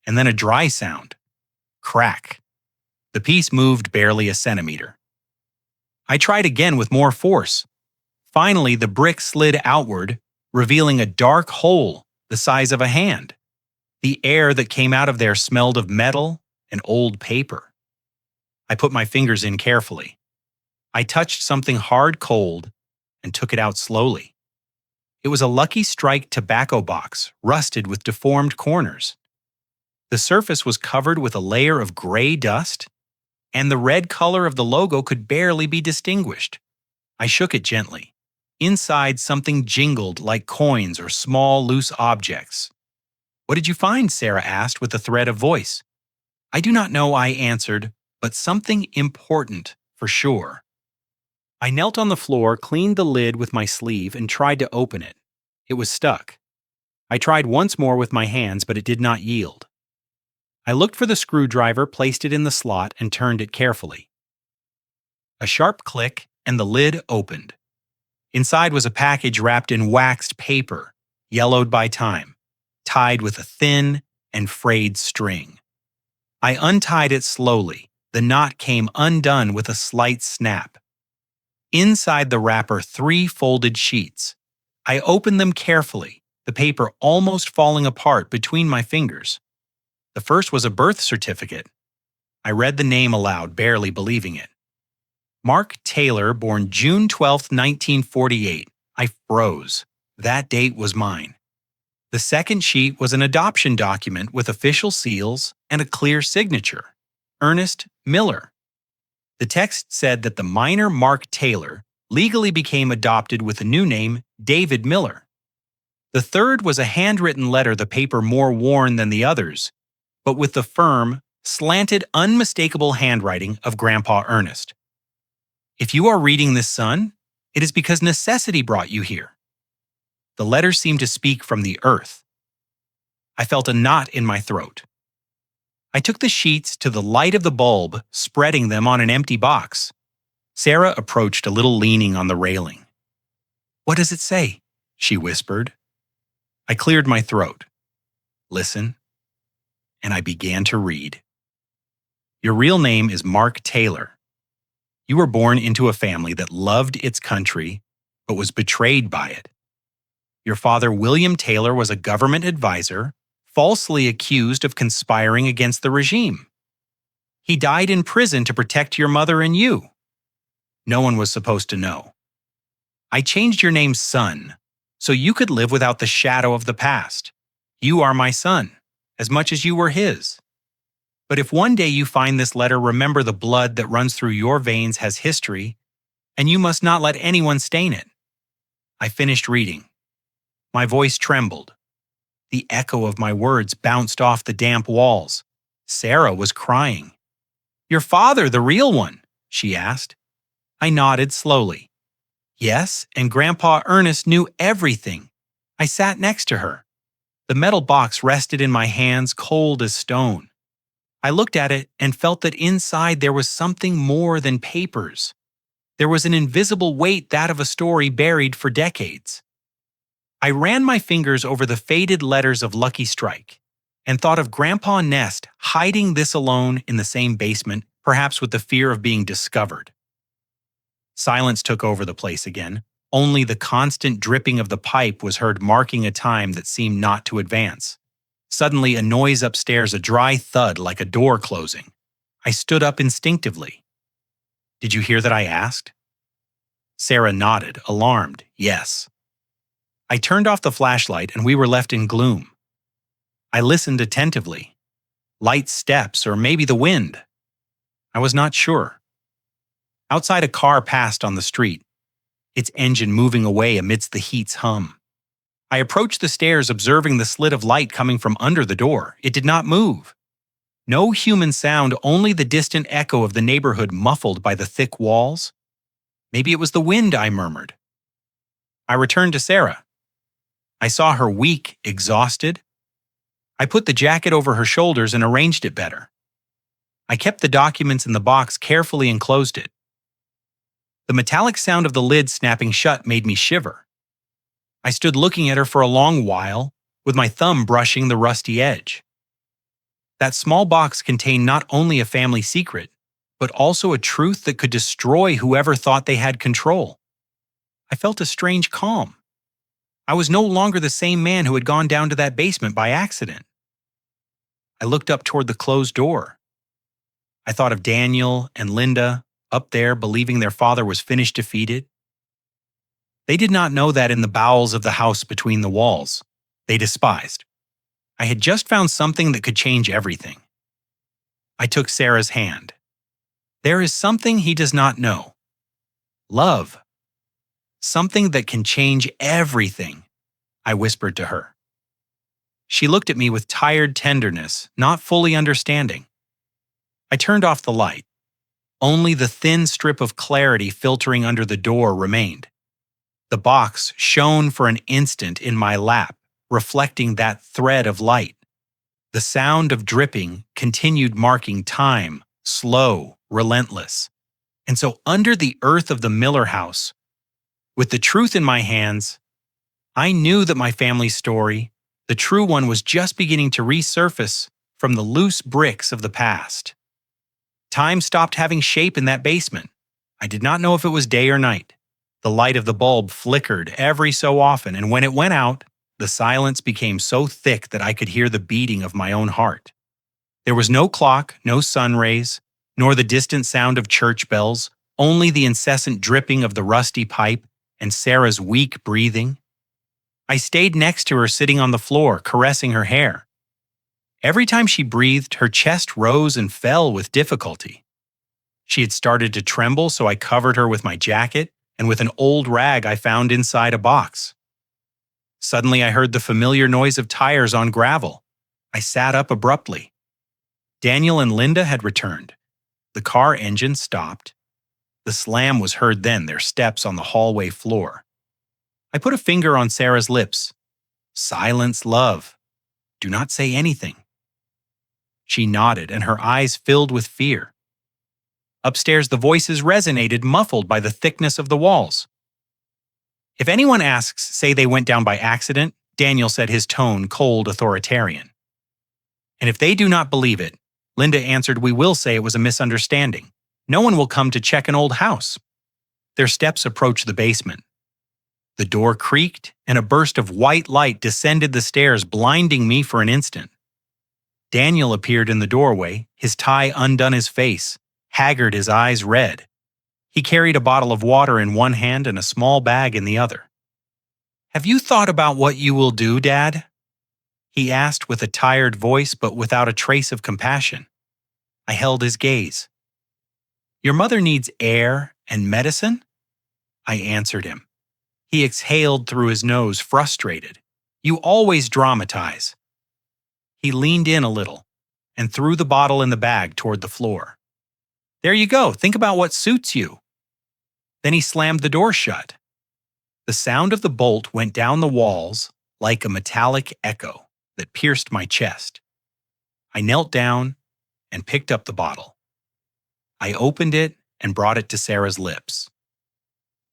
and then a dry sound. Crack. The piece moved barely a centimeter. I tried again with more force. Finally, the brick slid outward, revealing a dark hole the size of a hand. The air that came out of there smelled of metal and old paper. I put my fingers in carefully. I touched something hard cold and took it out slowly. It was a Lucky Strike tobacco box, rusted with deformed corners. The surface was covered with a layer of gray dust, and the red color of the logo could barely be distinguished. I shook it gently. Inside, something jingled like coins or small, loose objects. "What did you find?" Sarah asked with a thread of voice. "I do not know," I answered, "but something important for sure." I knelt on the floor, cleaned the lid with my sleeve, and tried to open it. It was stuck. I tried once more with my hands, but it did not yield. I looked for the screwdriver, placed it in the slot, and turned it carefully. A sharp click, and the lid opened. Inside was a package wrapped in waxed paper, yellowed by time, tied with a thin and frayed string. I untied it slowly. The knot came undone with a slight snap. Inside the wrapper, 3 folded sheets. I opened them carefully, the paper almost falling apart between my fingers. The first was a birth certificate. I read the name aloud, barely believing it. Mark Taylor, born June 12, 1948. I froze. That date was mine. The second sheet was an adoption document with official seals and a clear signature. Ernest Miller. The text said that the minor Mark Taylor legally became adopted with a new name, David Miller. The third was a handwritten letter, the paper more worn than the others, but with the firm, slanted, unmistakable handwriting of Grandpa Ernest. "If you are reading this, son, it is because necessity brought you here." The letter seemed to speak from the earth. I felt a knot in my throat. I took the sheets to the light of the bulb, spreading them on an empty box. Sarah approached a little, leaning on the railing. "What does it say?" she whispered. I cleared my throat. "Listen." And I began to read. "Your real name is Mark Taylor. You were born into a family that loved its country, but was betrayed by it. Your father, William Taylor, was a government advisor, falsely accused of conspiring against the regime. He died in prison to protect your mother and you. No one was supposed to know. I changed your name, Son, so you could live without the shadow of the past. You are my son, as much as you were his. But if one day you find this letter, remember the blood that runs through your veins has history, and you must not let anyone stain it." I finished reading. My voice trembled. The echo of my words bounced off the damp walls. Sarah was crying. "Your father, the real one?" she asked. I nodded slowly. Yes, and Grandpa Ernest knew everything. I sat next to her. The metal box rested in my hands, cold as stone. I looked at it and felt that inside there was something more than papers. There was an invisible weight, that of a story buried for decades. I ran my fingers over the faded letters of Lucky Strike and thought of Grandpa Nest hiding this alone in the same basement, perhaps with the fear of being discovered. Silence took over the place again. Only the constant dripping of the pipe was heard, marking a time that seemed not to advance. Suddenly, a noise upstairs, a dry thud like a door closing. I stood up instinctively. "Did you hear that?" I asked. Sarah nodded, alarmed. "Yes." I turned off the flashlight and we were left in gloom. I listened attentively. Light steps, or maybe the wind. I was not sure. Outside, a car passed on the street, its engine moving away amidst the heat's hum. I approached the stairs, observing the slit of light coming from under the door. It did not move. No human sound, only the distant echo of the neighborhood muffled by the thick walls. "Maybe it was the wind," I murmured. I returned to Sarah. I saw her weak, exhausted. I put the jacket over her shoulders and arranged it better. I kept the documents in the box carefully and closed it. The metallic sound of the lid snapping shut made me shiver. I stood looking at her for a long while, with my thumb brushing the rusty edge. That small box contained not only a family secret, but also a truth that could destroy whoever thought they had control. I felt a strange calm. I was no longer the same man who had gone down to that basement by accident. I looked up toward the closed door. I thought of Daniel and Linda up there, believing their father was finished defeated. They did not know that in the bowels of the house between the walls, they despised. I had just found something that could change everything. I took Sarah's hand. "There is something he does not know. Love. Something that can change everything," I whispered to her. She looked at me with tired tenderness, not fully understanding. I turned off the light. Only the thin strip of clarity filtering under the door remained. The box shone for an instant in my lap, reflecting that thread of light. The sound of dripping continued, marking time, slow, relentless. And so under the earth of the Miller house, with the truth in my hands, I knew that my family's story, the true one, was just beginning to resurface from the loose bricks of the past. Time stopped having shape in that basement. I did not know if it was day or night. The light of the bulb flickered every so often, and when it went out, the silence became so thick that I could hear the beating of my own heart. There was no clock, no sun rays, nor the distant sound of church bells, only the incessant dripping of the rusty pipe and Sarah's weak breathing. I stayed next to her, sitting on the floor, caressing her hair. Every time she breathed, her chest rose and fell with difficulty. She had started to tremble, so I covered her with my jacket and with an old rag I found inside a box. Suddenly, I heard the familiar noise of tires on gravel. I sat up abruptly. Daniel and Linda had returned. The car engine stopped. The slam was heard then, their steps on the hallway floor. I put a finger on Sarah's lips. "Silence, love. Do not say anything." She nodded, and her eyes filled with fear. Upstairs, the voices resonated, muffled by the thickness of the walls. "If anyone asks, say they went down by accident," Daniel said, his tone cold, authoritarian. "And if they do not believe it," Linda answered, "we will say it was a misunderstanding. No one will come to check an old house." Their steps approached the basement. The door creaked, and a burst of white light descended the stairs, blinding me for an instant. Daniel appeared in the doorway, his tie undone his face, haggard, his eyes red. He carried a bottle of water in one hand and a small bag in the other. "Have you thought about what you will do, Dad?" he asked with a tired voice, but without a trace of compassion. I held his gaze. "Your mother needs air and medicine?" I answered him. He exhaled through his nose, frustrated. "You always dramatize." He leaned in a little and threw the bottle in the bag toward the floor. "There you go. Think about what suits you." Then he slammed the door shut. The sound of the bolt went down the walls like a metallic echo that pierced my chest. I knelt down and picked up the bottle. I opened it and brought it to Sarah's lips.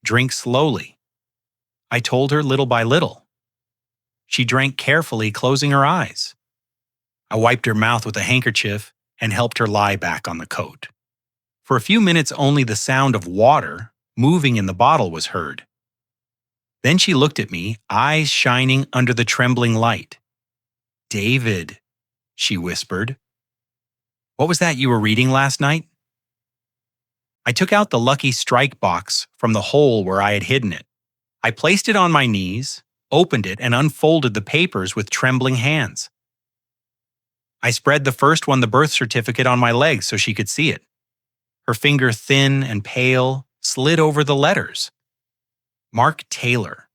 "Drink slowly," I told her, little by little. She drank carefully, closing her eyes. I wiped her mouth with a handkerchief and helped her lie back on the coat. For a few minutes, only the sound of water moving in the bottle was heard. Then she looked at me, eyes shining under the trembling light. "David," she whispered. "What was that you were reading last night?" I took out the Lucky Strike box from the hole where I had hidden it. I placed it on my knees, opened it, and unfolded the papers with trembling hands. I spread the first one, the birth certificate, on my leg so she could see it. Her finger, thin and pale, slid over the letters. Mark Taylor.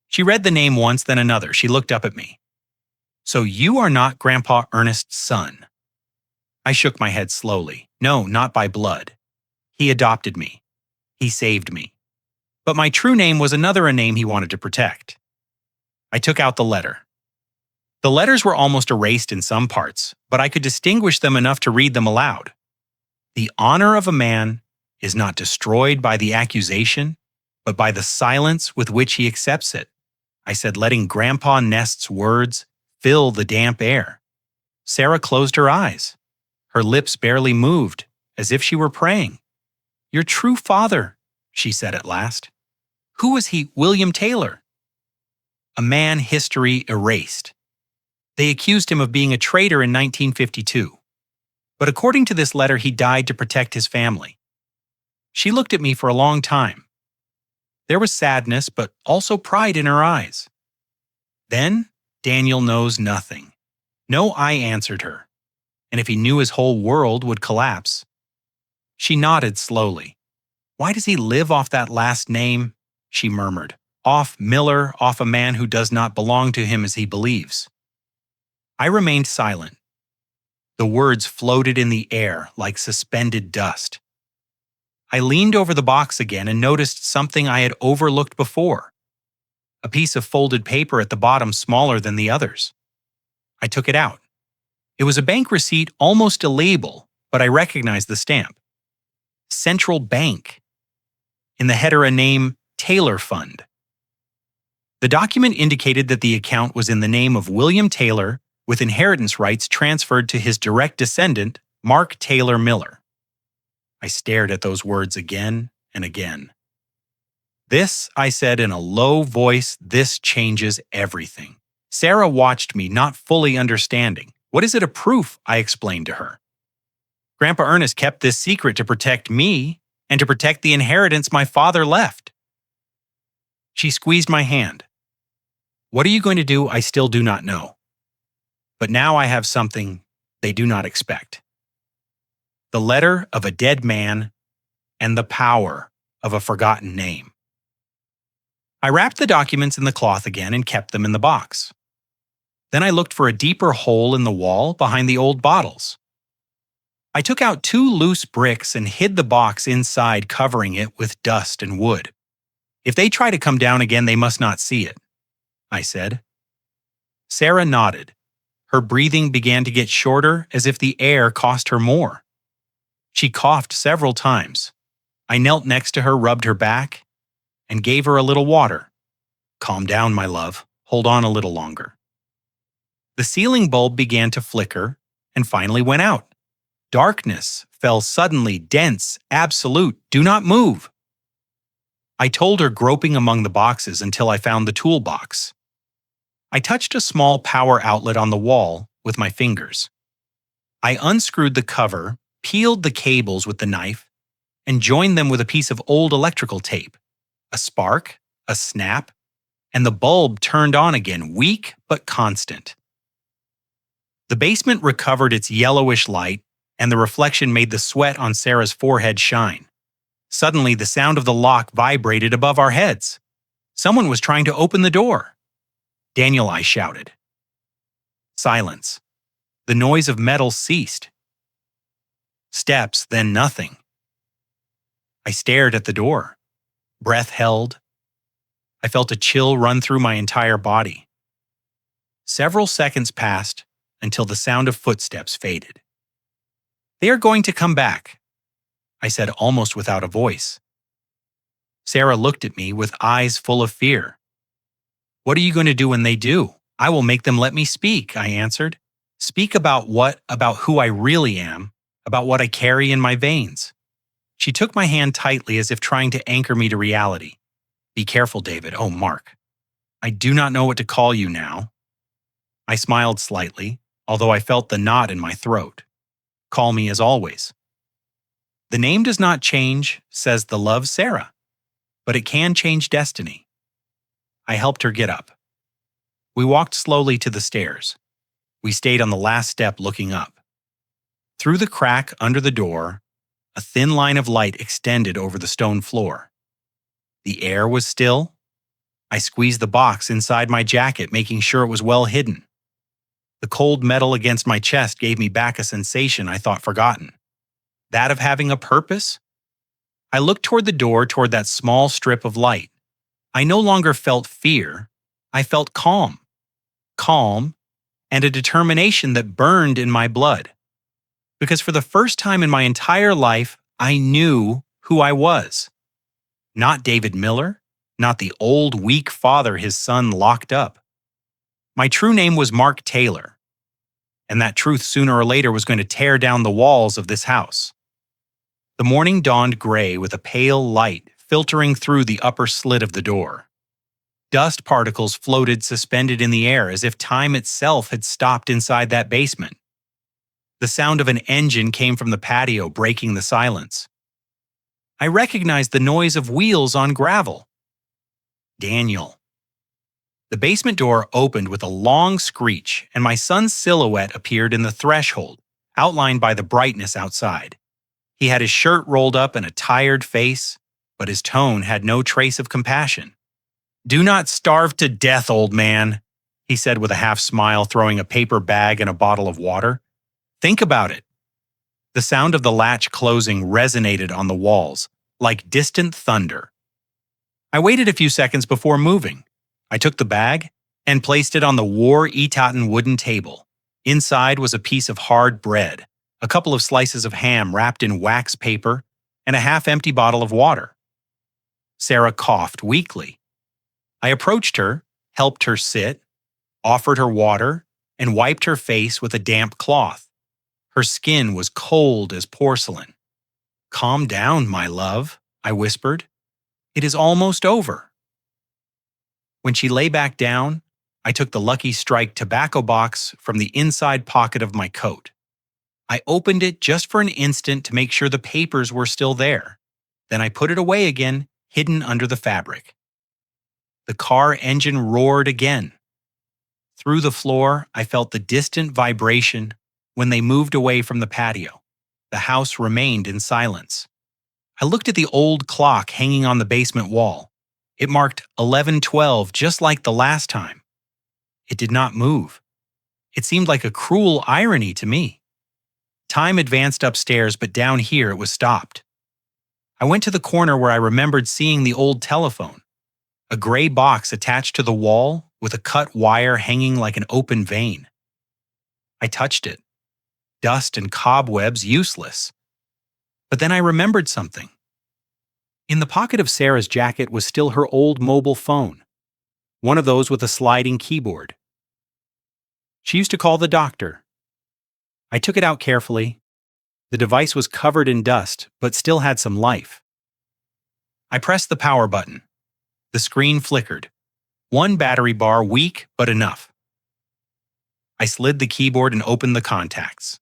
She read the name once, then another. She looked up at me. "So you are not Grandpa Ernest's son?" I shook my head slowly. "No, not by blood. He adopted me. He saved me. But my true name was another, a name he wanted to protect." I took out the letter. The letters were almost erased in some parts, but I could distinguish them enough to read them aloud. "The honor of a man is not destroyed by the accusation, but by the silence with which he accepts it," I said, letting Grandpa Nest's words fill the damp air. Sarah closed her eyes. Her lips barely moved, as if she were praying. "Your true father," she said at last. "Who was he, William Taylor?" "A man history erased. They accused him of being a traitor in 1952. But according to this letter, he died to protect his family." She looked at me for a long time. There was sadness, but also pride in her eyes. "Then Daniel knows nothing." No, I answered her. "And if he knew, his whole world would collapse." She nodded slowly. "Why does he live off that last name?" she murmured. "Off Miller, off a man who does not belong to him as he believes." I remained silent. The words floated in the air like suspended dust. I leaned over the box again and noticed something I had overlooked before. A piece of folded paper at the bottom, smaller than the others. I took it out. It was a bank receipt, almost a label, but I recognized the stamp. Central Bank. In the header, a name, Taylor Fund. The document indicated that the account was in the name of William Taylor, with inheritance rights transferred to his direct descendant, Mark Taylor Miller. I stared at those words again and again. "This," I said in a low voice, "this changes everything." Sarah watched me, not fully understanding. "What is it a proof?" I explained to her. "Grandpa Ernest kept this secret to protect me and to protect the inheritance my father left." She squeezed my hand. "What are you going to do? I still do not know. But now I have something they do not expect. The letter of a dead man and the power of a forgotten name." I wrapped the documents in the cloth again and kept them in the box. Then I looked for a deeper hole in the wall behind the old bottles. I took out 2 loose bricks and hid the box inside, covering it with dust and wood. "If they try to come down again, they must not see it," I said. Sarah nodded. Her breathing began to get shorter, as if the air cost her more. She coughed several times. I knelt next to her, rubbed her back, and gave her a little water. "Calm down, my love. Hold on a little longer." The ceiling bulb began to flicker and finally went out. Darkness fell suddenly, dense, absolute. "Do not move." I told her, groping among the boxes until I found the toolbox. I touched a small power outlet on the wall with my fingers. I unscrewed the cover, peeled the cables with the knife, and joined them with a piece of old electrical tape. A spark, a snap, and the bulb turned on again, weak but constant. The basement recovered its yellowish light, and the reflection made the sweat on Sarah's forehead shine. Suddenly, the sound of the lock vibrated above our heads. Someone was trying to open the door. "Daniel," I shouted. Silence. The noise of metal ceased. Steps, then nothing. I stared at the door. Breath held. I felt a chill run through my entire body. Several seconds passed until the sound of footsteps faded. "They are going to come back," I said almost without a voice. Sarah looked at me with eyes full of fear. "What are you going to do when they do?" "I will make them let me speak," I answered. "Speak about what? About who I really am, about what I carry in my veins." She took my hand tightly as if trying to anchor me to reality. Be careful, David. Oh, Mark. I do not know what to call you now. I smiled slightly, although I felt the knot in my throat. Call me as always. The name does not change, says the love Sarah, but it can change destiny. I helped her get up. We walked slowly to the stairs. We stayed on the last step looking up. Through the crack under the door, a thin line of light extended over the stone floor. The air was still. I squeezed the box inside my jacket, making sure it was well hidden. The cold metal against my chest gave me back a sensation I thought forgotten. That of having a purpose? I looked toward the door, toward that small strip of light. I no longer felt fear. I felt calm. Calm, and a determination that burned in my blood. Because for the first time in my entire life, I knew who I was. Not David Miller, not the old, weak father his son locked up. My true name was Mark Taylor, and that truth sooner or later was going to tear down the walls of this house. The morning dawned gray with a pale light filtering through the upper slit of the door. Dust particles floated suspended in the air as if time itself had stopped inside that basement. The sound of an engine came from the patio, breaking the silence. I recognized the noise of wheels on gravel. Daniel. The basement door opened with a long screech, and my son's silhouette appeared in the threshold, outlined by the brightness outside. He had his shirt rolled up and a tired face, but his tone had no trace of compassion. "Do not starve to death, old man," he said with a half smile, throwing a paper bag and a bottle of water. "Think about it." The sound of the latch closing resonated on the walls, like distant thunder. I waited a few seconds before moving. I took the bag and placed it on the war-eaten wooden table. Inside was a piece of hard bread, a couple of slices of ham wrapped in wax paper, and a half-empty bottle of water. Sarah coughed weakly. I approached her, helped her sit, offered her water, and wiped her face with a damp cloth. Her skin was cold as porcelain. "Calm down, my love," I whispered. "It is almost over." When she lay back down, I took the Lucky Strike tobacco box from the inside pocket of my coat. I opened it just for an instant to make sure the papers were still there. Then I put it away again, hidden under the fabric. The car engine roared again. Through the floor, I felt the distant vibration when they moved away from the patio. The house remained in silence. I looked at the old clock hanging on the basement wall. It marked 11:12, just like the last time. It did not move. It seemed like a cruel irony to me. Time advanced upstairs, but down here it was stopped. I went to the corner where I remembered seeing the old telephone. A gray box attached to the wall with a cut wire hanging like an open vein. I touched it. Dust and cobwebs useless. But then I remembered something. In the pocket of Sarah's jacket was still her old mobile phone, one of those with a sliding keyboard. She used to call the doctor. I took it out carefully. The device was covered in dust, but still had some life. I pressed the power button. The screen flickered. One battery bar, weak but enough. I slid the keyboard and opened the contacts.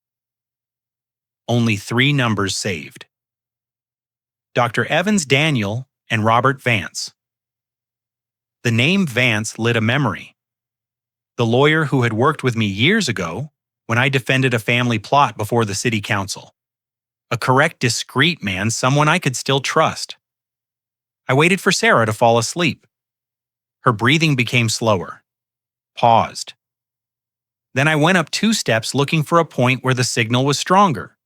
Only 3 numbers saved. Dr. Evans Daniel and Robert Vance. The name Vance lit a memory. The lawyer who had worked with me years ago when I defended a family plot before the city council. A correct, discreet man, someone I could still trust. I waited for Sarah to fall asleep. Her breathing became slower. Paused. Then I went up 2 steps looking for a point where the signal was stronger.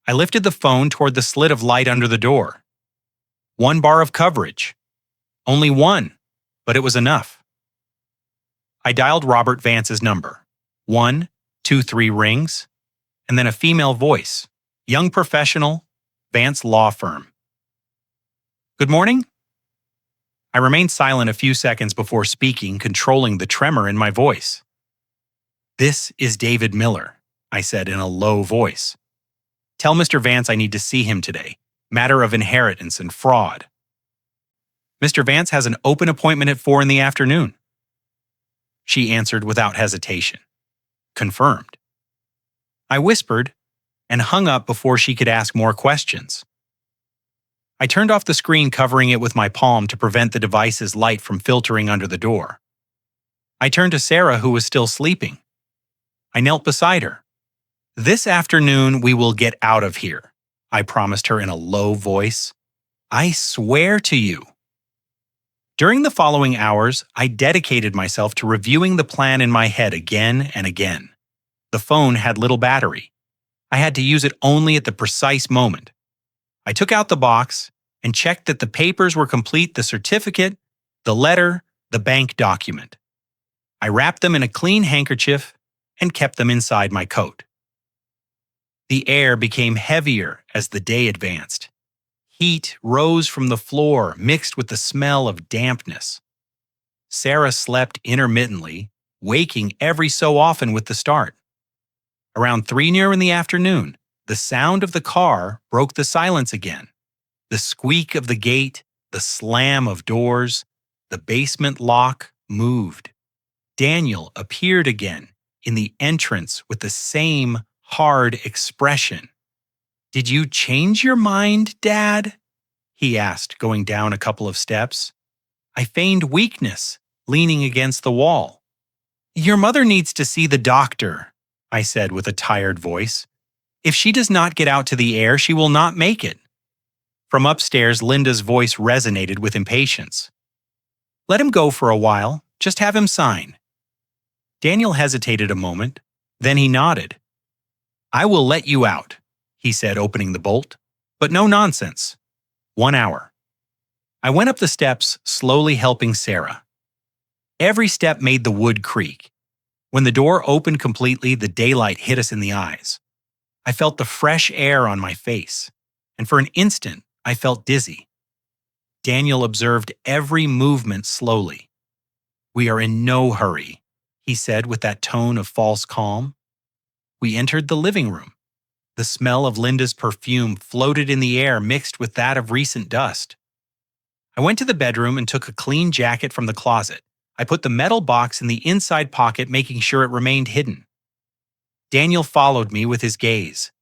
I lifted the phone toward the slit of light under the door. 1 bar of coverage. Only 1, but it was enough. I dialed Robert Vance's number. 1, 2, 3 rings, and then a female voice. Young professional, Vance Law Firm. "Good morning?" I remained silent a few seconds before speaking, controlling the tremor in my voice. "This is David Miller," I said in a low voice. "Tell Mr. Vance I need to see him today. Matter of inheritance and fraud. Mr. Vance has an open appointment at 4 in the afternoon. She answered without hesitation. Confirmed. I whispered and hung up before she could ask more questions. I turned off the screen, covering it with my palm to prevent the device's light from filtering under the door. I turned to Sarah, who was still sleeping. I knelt beside her. This afternoon we will get out of here, I promised her in a low voice. I swear to you. During the following hours, I dedicated myself to reviewing the plan in my head again and again. The phone had little battery. I had to use it only at the precise moment. I took out the box and checked that the papers were complete: the certificate, the letter, the bank document. I wrapped them in a clean handkerchief and kept them inside my coat. The air became heavier as the day advanced. Heat rose from the floor, mixed with the smell of dampness. Sarah slept intermittently, waking every so often with the start. Around 3 in the afternoon, the sound of the car broke the silence again. The squeak of the gate, the slam of doors, the basement lock moved. Daniel appeared again in the entrance with the same hard expression. "Did you change your mind, Dad?" he asked, going down a couple of steps. I feigned weakness, leaning against the wall. "Your mother needs to see the doctor," I said with a tired voice. "If she does not get out to the air, she will not make it." From upstairs, Linda's voice resonated with impatience. "Let him go for a while. Just have him sign." Daniel hesitated a moment. Then he nodded. "I will let you out," he said, opening the bolt. "But no nonsense. 1 hour." I went up the steps, slowly helping Sarah. Every step made the wood creak. When the door opened completely, the daylight hit us in the eyes. I felt the fresh air on my face, and for an instant, I felt dizzy. Daniel observed every movement slowly. "We are in no hurry," he said with that tone of false calm. We entered the living room. The smell of Linda's perfume floated in the air, mixed with that of recent dust. I went to the bedroom and took a clean jacket from the closet. I put the metal box in the inside pocket, making sure it remained hidden. Daniel followed me with his gaze.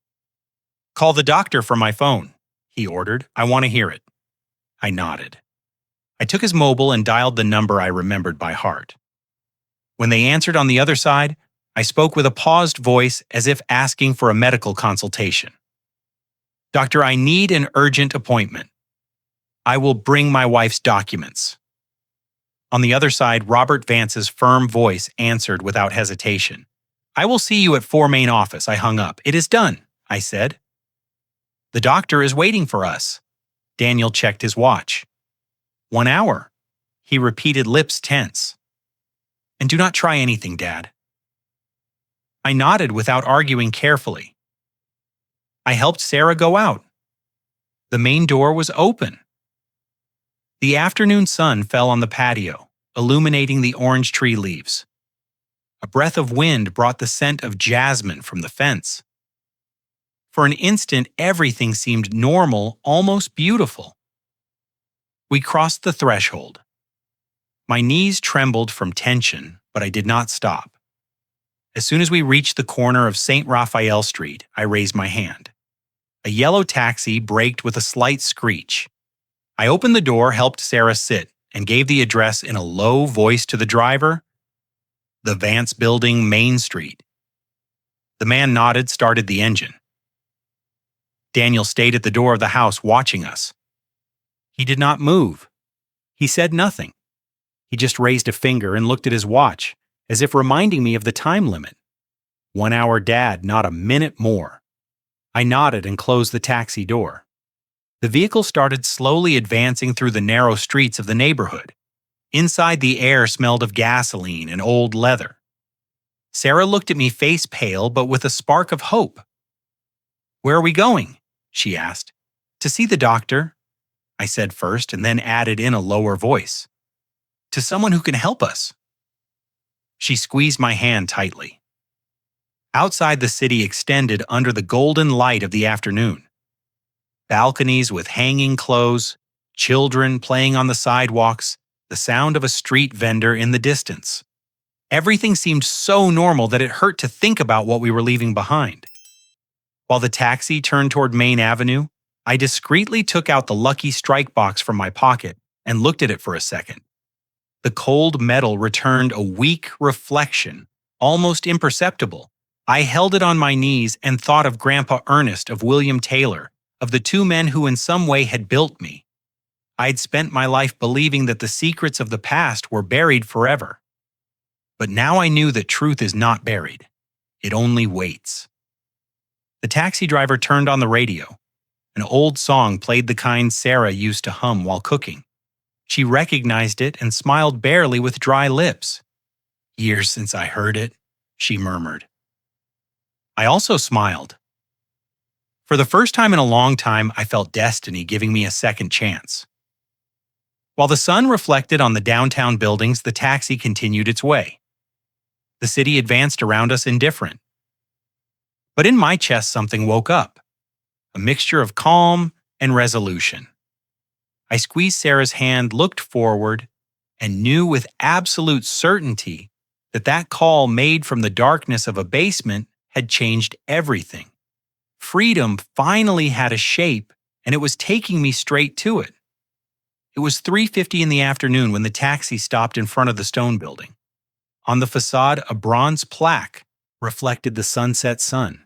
"Call the doctor from my phone," he ordered. "I want to hear it." I nodded. I took his mobile and dialed the number I remembered by heart. When they answered on the other side, I spoke with a paused voice, as if asking for a medical consultation. "Doctor, I need an urgent appointment. I will bring my wife's documents." On the other side, Robert Vance's firm voice answered without hesitation. "I will see you at 4 main office." I hung up. "It is done," I said. "The doctor is waiting for us." Daniel checked his watch. 1 hour. He repeated, lips tense. "And do not try anything, Dad." I nodded without arguing, carefully. I helped Sarah go out. The main door was open. The afternoon sun fell on the patio, illuminating the orange tree leaves. A breath of wind brought the scent of jasmine from the fence. For an instant, everything seemed normal, almost beautiful. We crossed the threshold. My knees trembled from tension, but I did not stop. As soon as we reached the corner of St. Raphael Street, I raised my hand. A yellow taxi braked with a slight screech. I opened the door, helped Sarah sit, and gave the address in a low voice to the driver. "The Vance Building, Main Street." The man nodded, started the engine. Daniel stayed at the door of the house, watching us. He did not move. He said nothing. He just raised a finger and looked at his watch, as if reminding me of the time limit. 1 hour, Dad, not a minute more. I nodded and closed the taxi door. The vehicle started slowly advancing through the narrow streets of the neighborhood. Inside, the air smelled of gasoline and old leather. Sarah looked at me, face pale, but with a spark of hope. "Where are we going?" she asked. "To see the doctor," I said first, and then added in a lower voice. "To someone who can help us." She squeezed my hand tightly. Outside, the city extended under the golden light of the afternoon. balconies with hanging clothes, children playing on the sidewalks, the sound of a street vendor in the distance. Everything seemed so normal that it hurt to think about what we were leaving behind. While the taxi turned toward Main Avenue, I discreetly took out the Lucky Strike box from my pocket and looked at it for a second. The cold metal returned a weak reflection, almost imperceptible. I held it on my knees and thought of Grandpa Ernest, of William Taylor, of the two men who in some way had built me. I'd spent my life believing that the secrets of the past were buried forever. But now I knew that truth is not buried. It only waits. The taxi driver turned on the radio. An old song played, the kind Sarah used to hum while cooking. She recognized it and smiled barely with dry lips. "Years since I heard it," she murmured. I also smiled. For the first time in a long time, I felt destiny giving me a second chance. While the sun reflected on the downtown buildings, the taxi continued its way. The city advanced around us indifferent. But in my chest something woke up, a mixture of calm and resolution. I squeezed Sarah's hand, looked forward, and knew with absolute certainty that that call made from the darkness of a basement had changed everything. Freedom finally had a shape, and it was taking me straight to it. It was 3:50 in the afternoon when the taxi stopped in front of the stone building. On the facade, a bronze plaque reflected the sunset sun.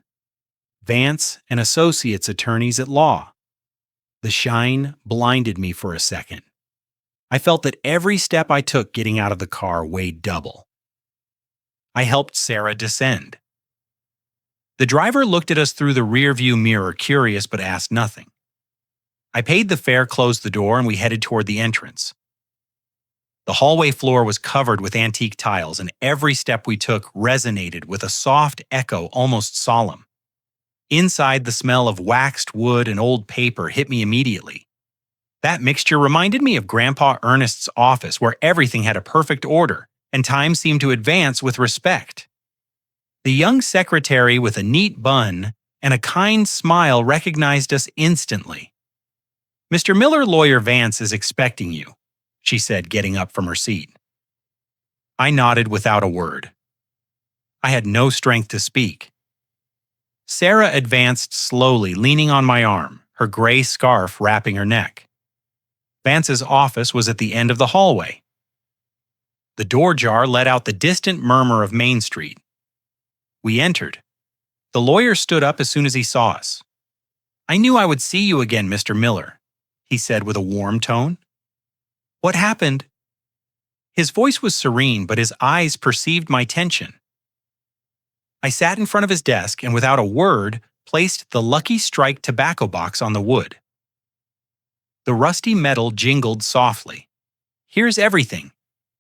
Vance and Associates Attorneys at Law. The shine blinded me for a second. I felt that every step I took getting out of the car weighed double. I helped Sarah descend. The driver looked at us through the rearview mirror, curious but asked nothing. I paid the fare, closed the door, and we headed toward the entrance. The hallway floor was covered with antique tiles, and every step we took resonated with a soft echo, almost solemn. Inside, the smell of waxed wood and old paper hit me immediately. That mixture reminded me of Grandpa Ernest's office, where everything had a perfect order, and time seemed to advance with respect. The young secretary with a neat bun and a kind smile recognized us instantly. "Mr. Miller, Lawyer Vance is expecting you," she said, getting up from her seat. I nodded without a word. I had no strength to speak. Sarah advanced slowly, leaning on my arm, her gray scarf wrapping her neck. Vance's office was at the end of the hallway. The door jar let out the distant murmur of Main Street. We entered. The lawyer stood up as soon as he saw us. "I knew I would see you again, Mr. Miller," he said with a warm tone. "What happened?" His voice was serene, but his eyes perceived my tension. I sat in front of his desk and without a word placed the Lucky Strike tobacco box on the wood. The rusty metal jingled softly. "Here's everything,"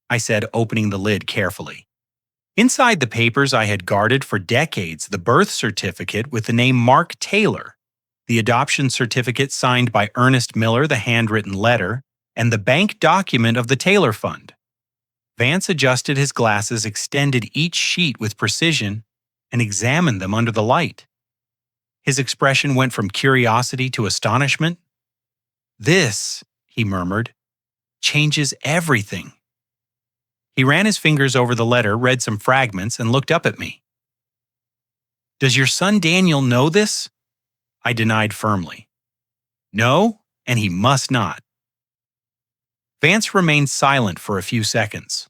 I said, opening the lid carefully. Inside the papers I had guarded for decades, the birth certificate with the name Mark Taylor, the adoption certificate signed by Ernest Miller, the handwritten letter, and the bank document of the Taylor Fund. Vance adjusted his glasses, extended each sheet with precision, and examined them under the light. His expression went from curiosity to astonishment. "This," he murmured, "changes everything." He ran his fingers over the letter, read some fragments, and looked up at me. "Does your son Daniel know this?" I denied firmly. "No, and he must not." Vance remained silent for a few seconds.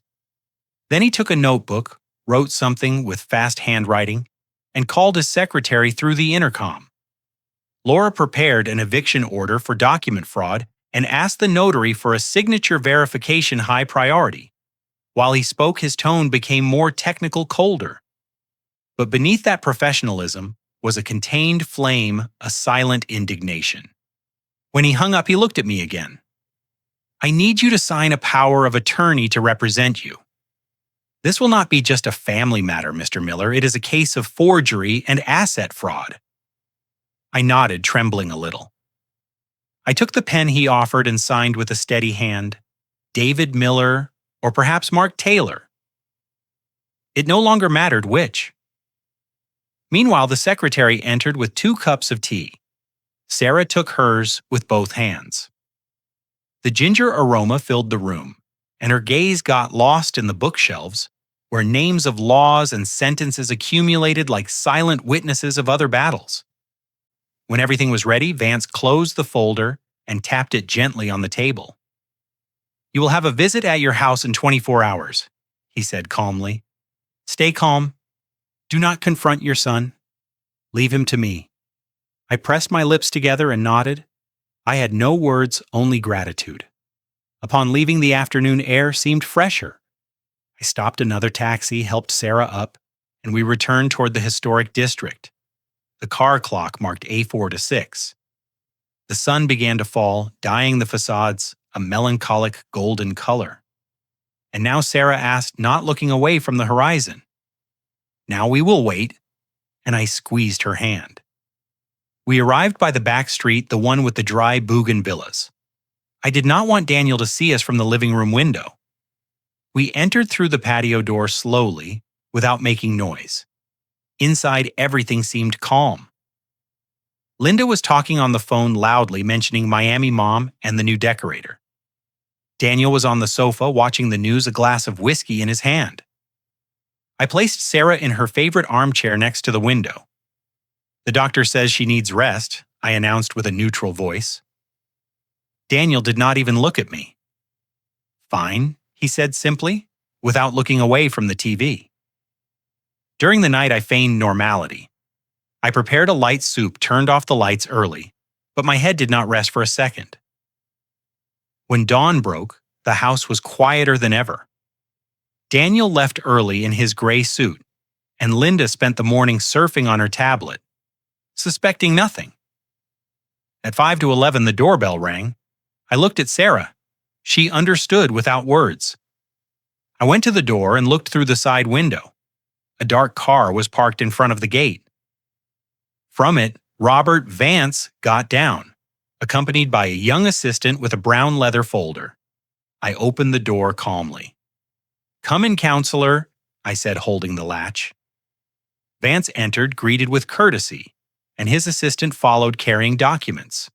Then he took a notebook, wrote something with fast handwriting, and called his secretary through the intercom. Laura prepared an eviction order for document fraud and asked the notary for a signature verification high priority. While he spoke, his tone became more technical, colder. But beneath that professionalism was a contained flame, a silent indignation. When he hung up, he looked at me again. "I need you to sign a power of attorney to represent you. This will not be just a family matter, Mr. Miller. It is a case of forgery and asset fraud." I nodded, trembling a little. I took the pen he offered and signed with a steady hand, David Miller, or perhaps Mark Taylor. It no longer mattered which. Meanwhile, the secretary entered with 2 cups of tea. Sarah took hers with both hands. The ginger aroma filled the room, and her gaze got lost in the bookshelves, where names of laws and sentences accumulated like silent witnesses of other battles. When everything was ready, Vance closed the folder and tapped it gently on the table. "You will have a visit at your house in 24 hours, he said calmly. "Stay calm. Do not confront your son. Leave him to me." I pressed my lips together and nodded. I had no words, only gratitude. Upon leaving, the afternoon air seemed fresher. I stopped another taxi, helped Sarah up, and we returned toward the historic district. The car clock marked A4 to 6. The sun began to fall, dyeing the facades a melancholic golden color. And now Sarah asked, not looking away from the horizon, "Now we will wait," and I squeezed her hand. We arrived by the back street, the one with the dry bougainvilleas. I did not want Daniel to see us from the living room window. We entered through the patio door slowly, without making noise. Inside, everything seemed calm. Linda was talking on the phone loudly, mentioning Miami Mom and the new decorator. Daniel was on the sofa watching the news, a glass of whiskey in his hand. I placed Sarah in her favorite armchair next to the window. "The doctor says she needs rest," I announced with a neutral voice. Daniel did not even look at me. "Fine," he said simply, without looking away from the TV. During the night, I feigned normality. I prepared a light soup, turned off the lights early, but my head did not rest for a second. When dawn broke, the house was quieter than ever. Daniel left early in his gray suit, and Linda spent the morning surfing on her tablet, suspecting nothing. At 5 to 11, the doorbell rang. I looked at Sarah. She understood without words. I went to the door and looked through the side window. A dark car was parked in front of the gate. From it, Robert Vance got down, accompanied by a young assistant with a brown leather folder. I opened the door calmly. "Come in, counselor," I said, holding the latch. Vance entered, greeted with courtesy, and his assistant followed carrying documents.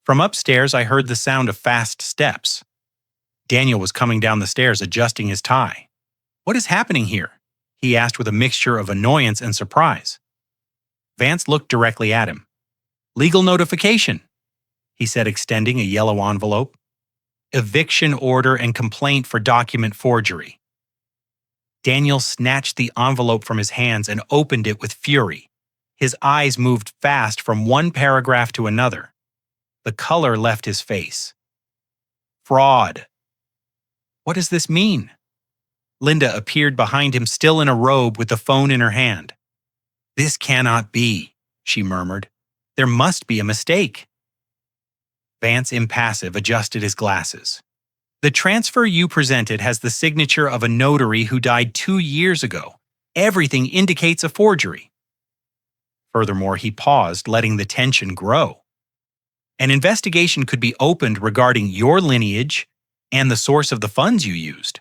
From upstairs, I heard the sound of fast steps. Daniel was coming down the stairs, adjusting his tie. "What is happening here?" he asked with a mixture of annoyance and surprise. Vance looked directly at him. "Legal notification," he said, extending a yellow envelope. "Eviction order and complaint for document forgery." Daniel snatched the envelope from his hands and opened it with fury. His eyes moved fast from one paragraph to another. The color left his face. "Fraud." "What does this mean?" Linda appeared behind him, still in a robe with the phone in her hand. "This cannot be," she murmured. "There must be a mistake." Vance, impassive, adjusted his glasses. "The transfer you presented has the signature of a notary who died 2 years ago. Everything indicates a forgery." Furthermore, he paused, letting the tension grow. "An investigation could be opened regarding your lineage and the source of the funds you used."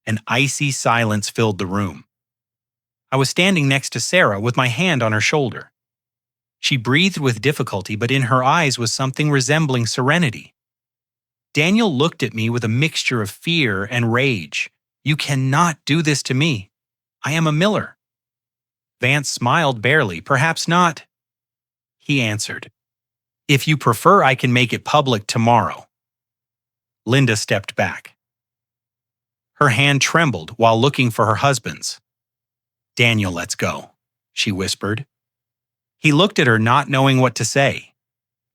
An icy silence filled the room. I was standing next to Sarah with my hand on her shoulder. She breathed with difficulty, but in her eyes was something resembling serenity. Daniel looked at me with a mixture of fear and rage. "You cannot do this to me. I am a miller." Vance smiled barely. "Perhaps not." He answered, "If you prefer, I can make it public tomorrow." Linda stepped back. Her hand trembled while looking for her husband's. "Daniel, let's go," she whispered. He looked at her, not knowing what to say.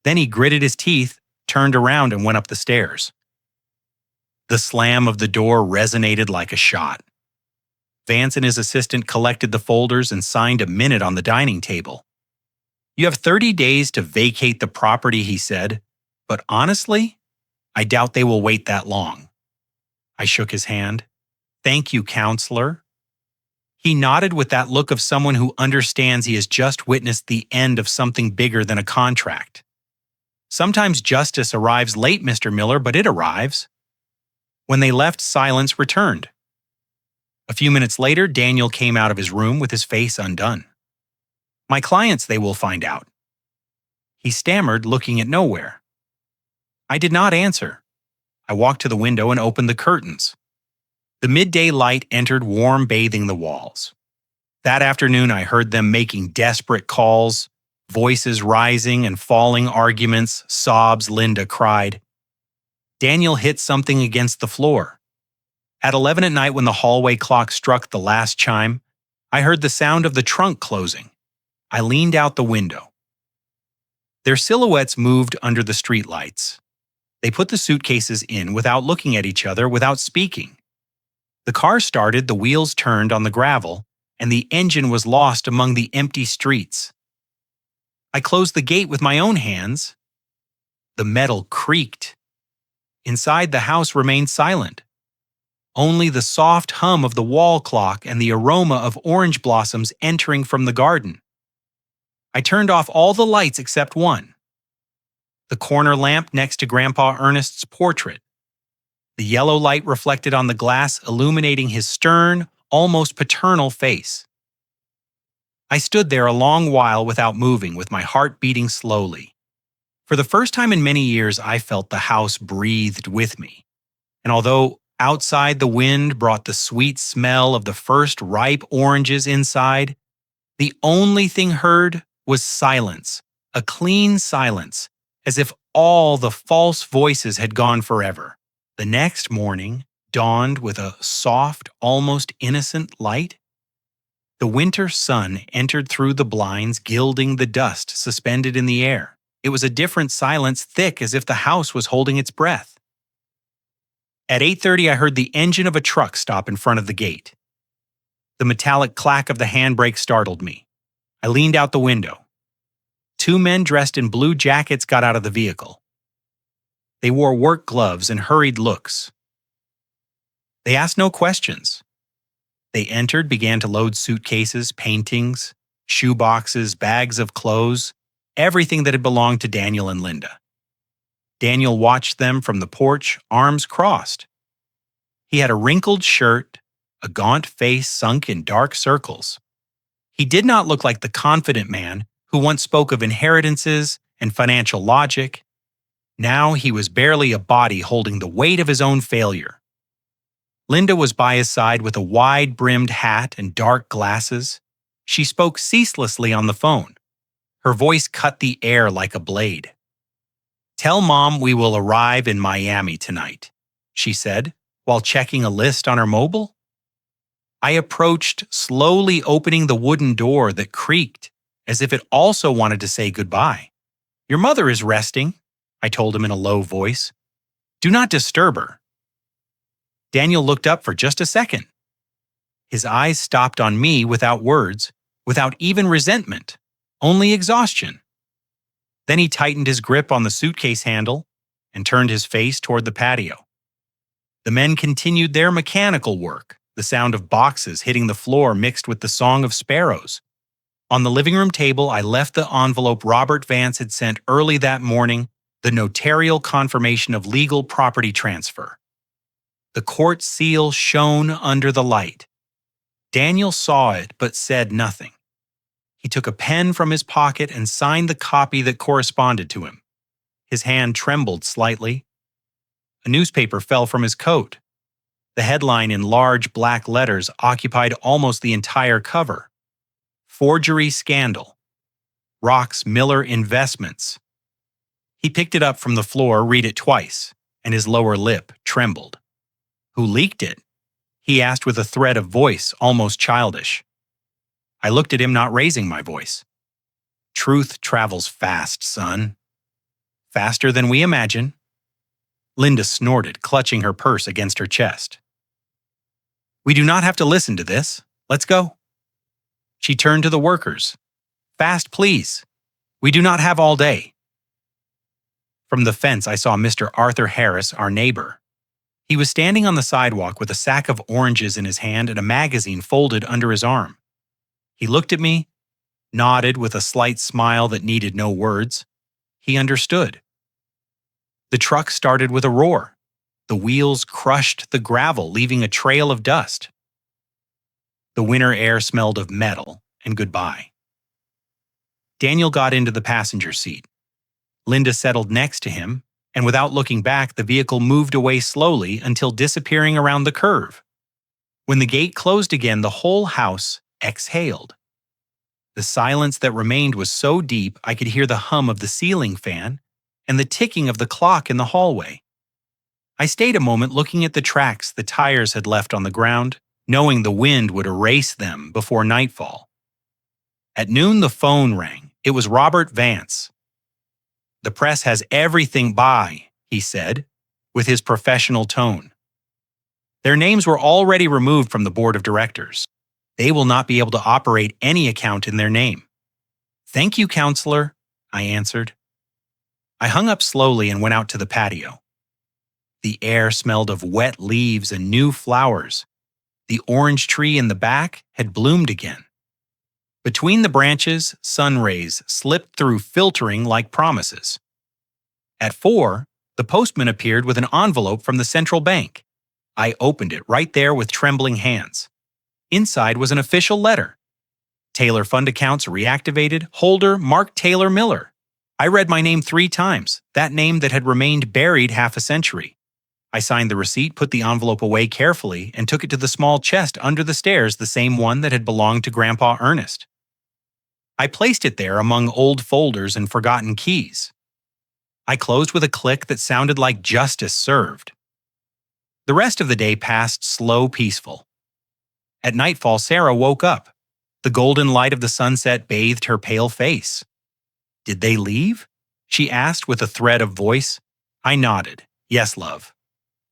Then he gritted his teeth, turned around, and went up the stairs. The slam of the door resonated like a shot. Vance and his assistant collected the folders and signed a minute on the dining table. "You have 30 days to vacate the property," he said, "but honestly, I doubt they will wait that long." I shook his hand. "Thank you, counselor." He nodded with that look of someone who understands he has just witnessed the end of something bigger than a contract. "Sometimes justice arrives late, Mr. Miller, but it arrives." When they left, silence returned. A few minutes later, Daniel came out of his room with his face undone. "My clients, they will find out." He stammered, looking at nowhere. I did not answer. I walked to the window and opened the curtains. The midday light entered, warm, bathing the walls. That afternoon, I heard them making desperate calls, voices rising and falling, arguments, sobs. Linda cried. Daniel hit something against the floor. At 11 at night, when the hallway clock struck the last chime, I heard the sound of the trunk closing. I leaned out the window. Their silhouettes moved under the streetlights. They put the suitcases in without looking at each other, without speaking. The car started, the wheels turned on the gravel, and the engine was lost among the empty streets. I closed the gate with my own hands. The metal creaked. Inside, the house remained silent. Only the soft hum of the wall clock and the aroma of orange blossoms entering from the garden. I turned off all the lights except one. The corner lamp next to Grandpa Ernest's portrait. The yellow light reflected on the glass, illuminating his stern, almost paternal face. I stood there a long while without moving, with my heart beating slowly. For the first time in many years, I felt the house breathed with me. And although outside the wind brought the sweet smell of the first ripe oranges inside, the only thing heard was silence, a clean silence, as if all the false voices had gone forever. The next morning dawned with a soft, almost innocent light. The winter sun entered through the blinds, gilding the dust suspended in the air. It was a different silence, thick as if the house was holding its breath. At 8:30, I heard the engine of a truck stop in front of the gate. The metallic clack of the handbrake startled me. I leaned out the window. Two men dressed in blue jackets got out of the vehicle. They wore work gloves and hurried looks. They asked no questions. They entered, began to load suitcases, paintings, shoeboxes, bags of clothes, everything that had belonged to Daniel and Linda. Daniel watched them from the porch, arms crossed. He had a wrinkled shirt, a gaunt face sunk in dark circles. He did not look like the confident man who once spoke of inheritances and financial logic. Now he was barely a body holding the weight of his own failure. Linda was by his side with a wide-brimmed hat and dark glasses. She spoke ceaselessly on the phone. Her voice cut the air like a blade. "Tell Mom we will arrive in Miami tonight," she said, while checking a list on her mobile. I approached, slowly opening the wooden door that creaked, as if it also wanted to say goodbye. "Your mother is resting," I told him in a low voice. "Do not disturb her." Daniel looked up for just a second. His eyes stopped on me without words, without even resentment, only exhaustion. Then he tightened his grip on the suitcase handle and turned his face toward the patio. The men continued their mechanical work, the sound of boxes hitting the floor mixed with the song of sparrows. On the living room table, I left the envelope Robert Vance had sent early that morning, the notarial confirmation of legal property transfer. The court seal shone under the light. Daniel saw it but said nothing. He took a pen from his pocket and signed the copy that corresponded to him. His hand trembled slightly. A newspaper fell from his coat. The headline in large black letters occupied almost the entire cover. "Forgery Scandal. Rocks Miller Investments." He picked it up from the floor, read it twice, and his lower lip trembled. "Who leaked it?" he asked with a thread of voice almost childish. I looked at him, not raising my voice. "Truth travels fast, son. Faster than we imagine." Linda snorted, clutching her purse against her chest. "We do not have to listen to this. Let's go." She turned to the workers. "Fast, please. We do not have all day." From the fence, I saw Mr. Arthur Harris, our neighbor. He was standing on the sidewalk with a sack of oranges in his hand and a magazine folded under his arm. He looked at me, nodded with a slight smile that needed no words. He understood. The truck started with a roar. The wheels crushed the gravel, leaving a trail of dust. The winter air smelled of metal and goodbye. Daniel got into the passenger seat. Linda settled next to him, and without looking back, the vehicle moved away slowly until disappearing around the curve. When the gate closed again, the whole house exhaled. The silence that remained was so deep I could hear the hum of the ceiling fan and the ticking of the clock in the hallway. I stayed a moment looking at the tracks the tires had left on the ground, knowing the wind would erase them before nightfall. At noon, the phone rang. It was Robert Vance. "The press has everything by," he said, with his professional tone. "Their names were already removed from the board of directors. They will not be able to operate any account in their name." "Thank you, counselor," I answered. I hung up slowly and went out to the patio. The air smelled of wet leaves and new flowers. The orange tree in the back had bloomed again. Between the branches, sun rays slipped through, filtering like promises. At 4, the postman appeared with an envelope from the central bank. I opened it right there with trembling hands. Inside was an official letter. "Taylor Fund accounts reactivated. Holder Mark Taylor Miller." I read my name 3 times, that name that had remained buried half a century. I signed the receipt, put the envelope away carefully, and took it to the small chest under the stairs, the same one that had belonged to Grandpa Ernest. I placed it there among old folders and forgotten keys. I closed with a click that sounded like justice served. The rest of the day passed slow, peaceful. At nightfall, Sarah woke up. The golden light of the sunset bathed her pale face. "Did they leave?" she asked with a thread of voice. I nodded. "Yes, love.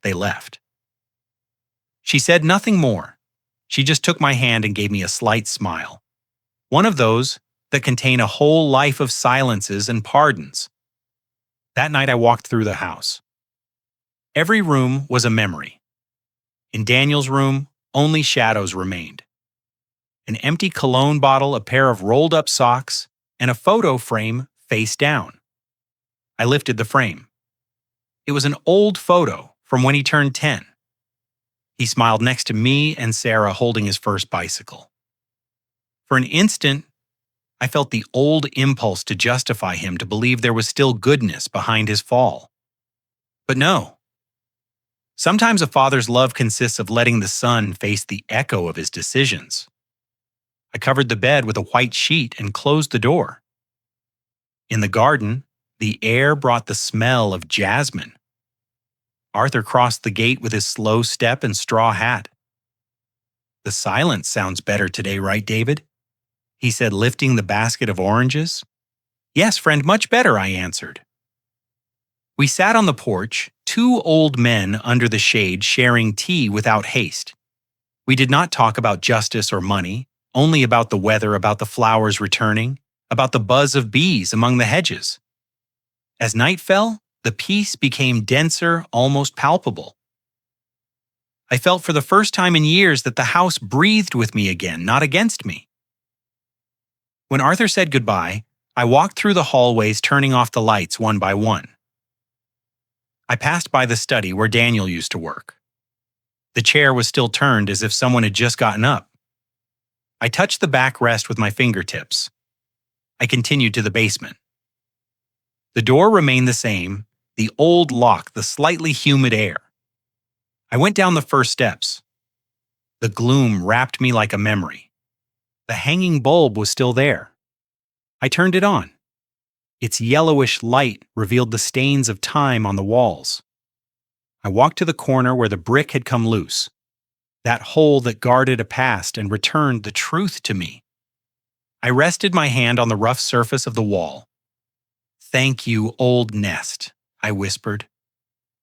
They left." She said nothing more. She just took my hand and gave me a slight smile. One of those that contain a whole life of silences and pardons. That night I walked through the house. Every room was a memory. In Daniel's room, only shadows remained. An empty cologne bottle, a pair of rolled-up socks, and a photo frame face down. I lifted the frame. It was an old photo from when he turned 10. He smiled next to me and Sarah holding his first bicycle. For an instant, I felt the old impulse to justify him, to believe there was still goodness behind his fall. But no. Sometimes a father's love consists of letting the son face the echo of his decisions. I covered the bed with a white sheet and closed the door. In the garden, the air brought the smell of jasmine. Arthur crossed the gate with his slow step and straw hat. "The silence sounds better today, right, David?" he said, lifting the basket of oranges. "Yes, friend, much better," I answered. We sat on the porch, 2 old men under the shade sharing tea without haste. We did not talk about justice or money, only about the weather, about the flowers returning, about the buzz of bees among the hedges. As night fell, the peace became denser, almost palpable. I felt for the first time in years that the house breathed with me again, not against me. When Arthur said goodbye, I walked through the hallways, turning off the lights one by one. I passed by the study where Daniel used to work. The chair was still turned as if someone had just gotten up. I touched the backrest with my fingertips. I continued to the basement. The door remained the same, the old lock, the slightly humid air. I went down the first steps. The gloom wrapped me like a memory. The hanging bulb was still there. I turned it on. Its yellowish light revealed the stains of time on the walls. I walked to the corner where the brick had come loose, that hole that guarded a past and returned the truth to me. I rested my hand on the rough surface of the wall. "Thank you, old nest," I whispered.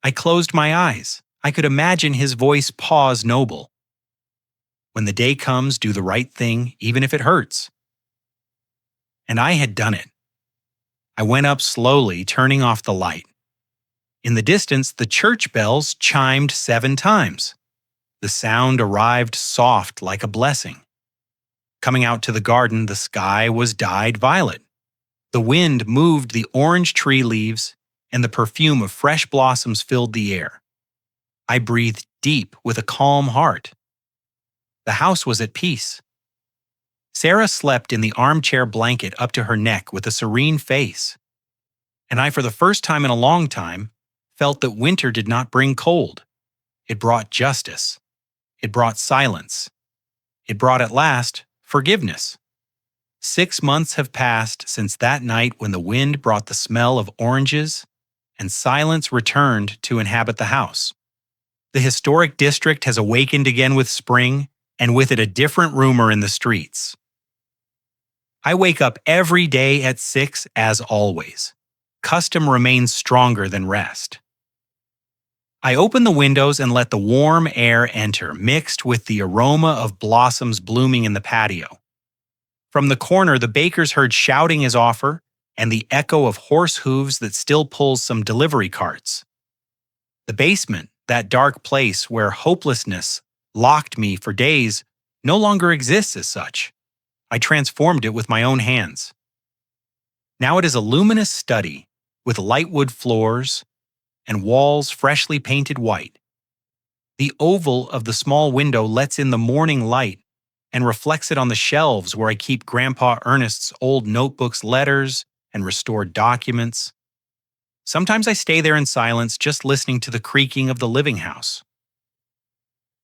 I closed my eyes. I could imagine his voice pause noble. "When the day comes, do the right thing, even if it hurts." And I had done it. I went up slowly, turning off the light. In the distance, the church bells chimed 7 times. The sound arrived soft like a blessing. Coming out to the garden, the sky was dyed violet. The wind moved the orange tree leaves, and the perfume of fresh blossoms filled the air. I breathed deep with a calm heart. The house was at peace. Sarah slept in the armchair blanket up to her neck with a serene face. and I, for the first time in a long time, felt that winter did not bring cold. It brought justice. It brought silence. It brought at last forgiveness. 6 months have passed since that night when the wind brought the smell of oranges and silence returned to inhabit the house. The historic district has awakened again with spring, and with it a different rumor in the streets. I wake up every day at 6 as always. Custom remains stronger than rest. I open the windows and let the warm air enter, mixed with the aroma of blossoms blooming in the patio. From the corner, the baker's heard shouting his offer and the echo of horse hooves that still pulls some delivery carts. The basement, that dark place where hopelessness locked me for days, no longer exists as such. I transformed it with my own hands. Now it is a luminous study with lightwood floors and walls freshly painted white. The oval of the small window lets in the morning light and reflects it on the shelves where I keep Grandpa Ernest's old notebooks, letters, and restored documents. Sometimes I stay there in silence, just listening to the creaking of the living house.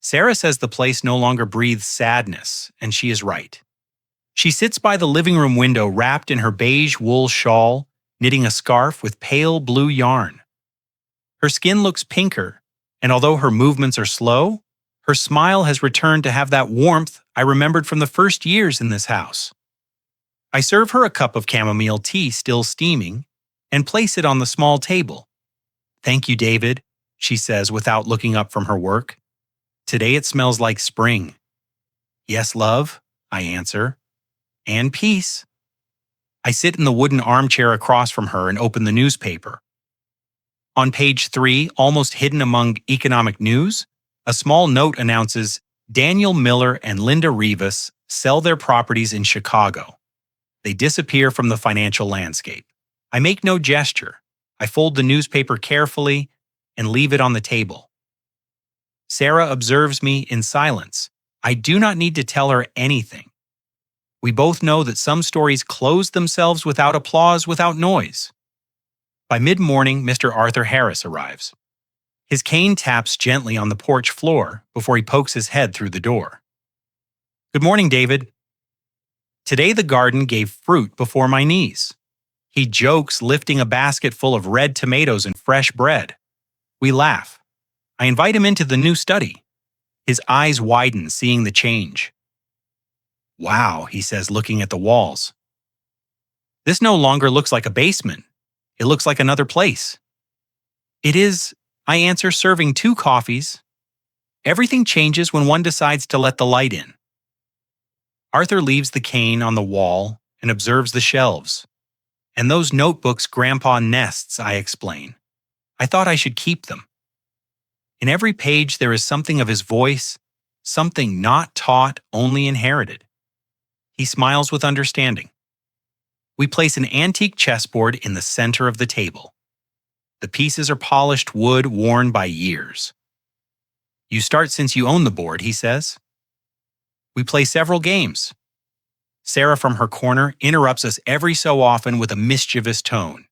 Sarah says the place no longer breathes sadness, and she is right. She sits by the living room window wrapped in her beige wool shawl, knitting a scarf with pale blue yarn. Her skin looks pinker, and although her movements are slow, her smile has returned to have that warmth I remembered from the first years in this house. I serve her a cup of chamomile tea still steaming and place it on the small table. "Thank you, David," she says without looking up from her work. "Today it smells like spring." "Yes, love," I answer. "And peace." I sit in the wooden armchair across from her and open the newspaper. On page 3, almost hidden among economic news, a small note announces Daniel Miller and Linda Rivas sell their properties in Chicago. They disappear from the financial landscape. I make no gesture. I fold the newspaper carefully and leave it on the table. Sarah observes me in silence. I do not need to tell her anything. We both know that some stories close themselves without applause, without noise. By mid-morning, Mr. Arthur Harris arrives. His cane taps gently on the porch floor before he pokes his head through the door. "Good morning, David." Today the garden gave fruit before my knees. He jokes, lifting a basket full of red tomatoes and fresh bread. We laugh. I invite him into the new study. His eyes widen, seeing the change. "Wow," he says, looking at the walls. "This no longer looks like a basement. It looks like another place." "It is," I answer, serving 2 coffees. "Everything changes when one decides to let the light in." Arthur leaves the cane on the wall and observes the shelves. "And those notebooks Grandpa nests," I explain. "I thought I should keep them." In every page there is something of his voice, something not taught, only inherited. He smiles with understanding. We place an antique chessboard in the center of the table. The pieces are polished wood worn by years. "You start since you own the board," he says. We play several games. Sarah from her corner interrupts us every so often with a mischievous tone.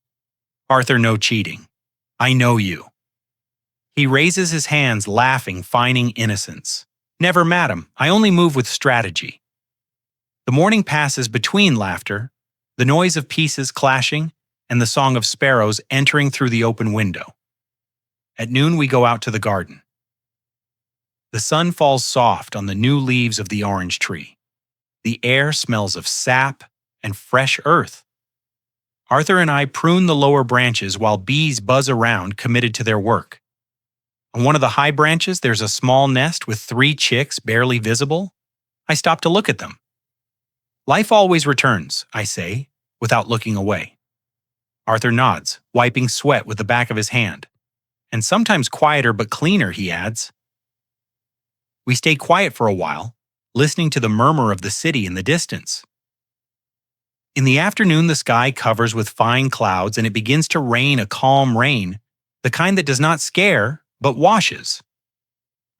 "Arthur, no cheating. I know you." He raises his hands, laughing, feigning innocence. "Never, madam. I only move with strategy." The morning passes between laughter, the noise of pieces clashing, and the song of sparrows entering through the open window. At noon we go out to the garden. The sun falls soft on the new leaves of the orange tree. The air smells of sap and fresh earth. Arthur and I prune the lower branches while bees buzz around, committed to their work. On one of the high branches there's a small nest with 3 chicks barely visible. I stop to look at them. "Life always returns," I say, without looking away. Arthur nods, wiping sweat with the back of his hand. "And sometimes quieter but cleaner," he adds. We stay quiet for a while, listening to the murmur of the city in the distance. In the afternoon, the sky covers with fine clouds and it begins to rain, a calm rain, the kind that does not scare, but washes.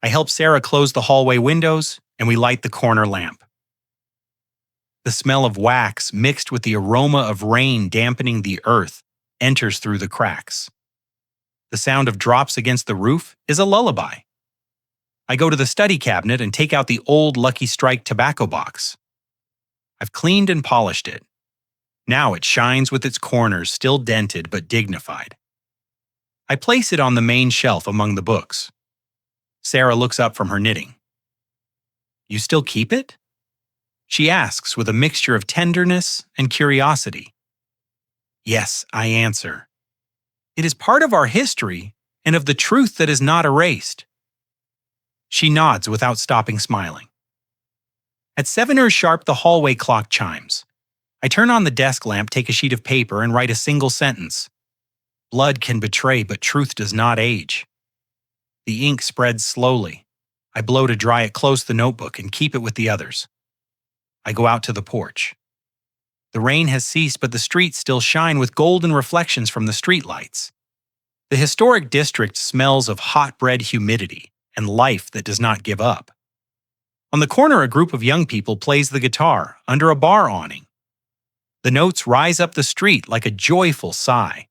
I help Sarah close the hallway windows and we light the corner lamp. The smell of wax mixed with the aroma of rain dampening the earth enters through the cracks. The sound of drops against the roof is a lullaby. I go to the study cabinet and take out the old Lucky Strike tobacco box. I've cleaned and polished it. Now it shines with its corners still dented but dignified. I place it on the main shelf among the books. Sarah looks up from her knitting. "You still keep it?" she asks with a mixture of tenderness and curiosity. "Yes," I answer. "It is part of our history and of the truth that is not erased." She nods without stopping smiling. At 7 sharp, the hallway clock chimes. I turn on the desk lamp, take a sheet of paper, and write a single sentence. Blood can betray, but truth does not age. The ink spreads slowly. I blow to dry it, close the notebook, and keep it with the others. I go out to the porch. The rain has ceased, but the streets still shine with golden reflections from the streetlights. The historic district smells of hot-bred humidity and life that does not give up. On the corner, a group of young people plays the guitar under a bar awning. The notes rise up the street like a joyful sigh.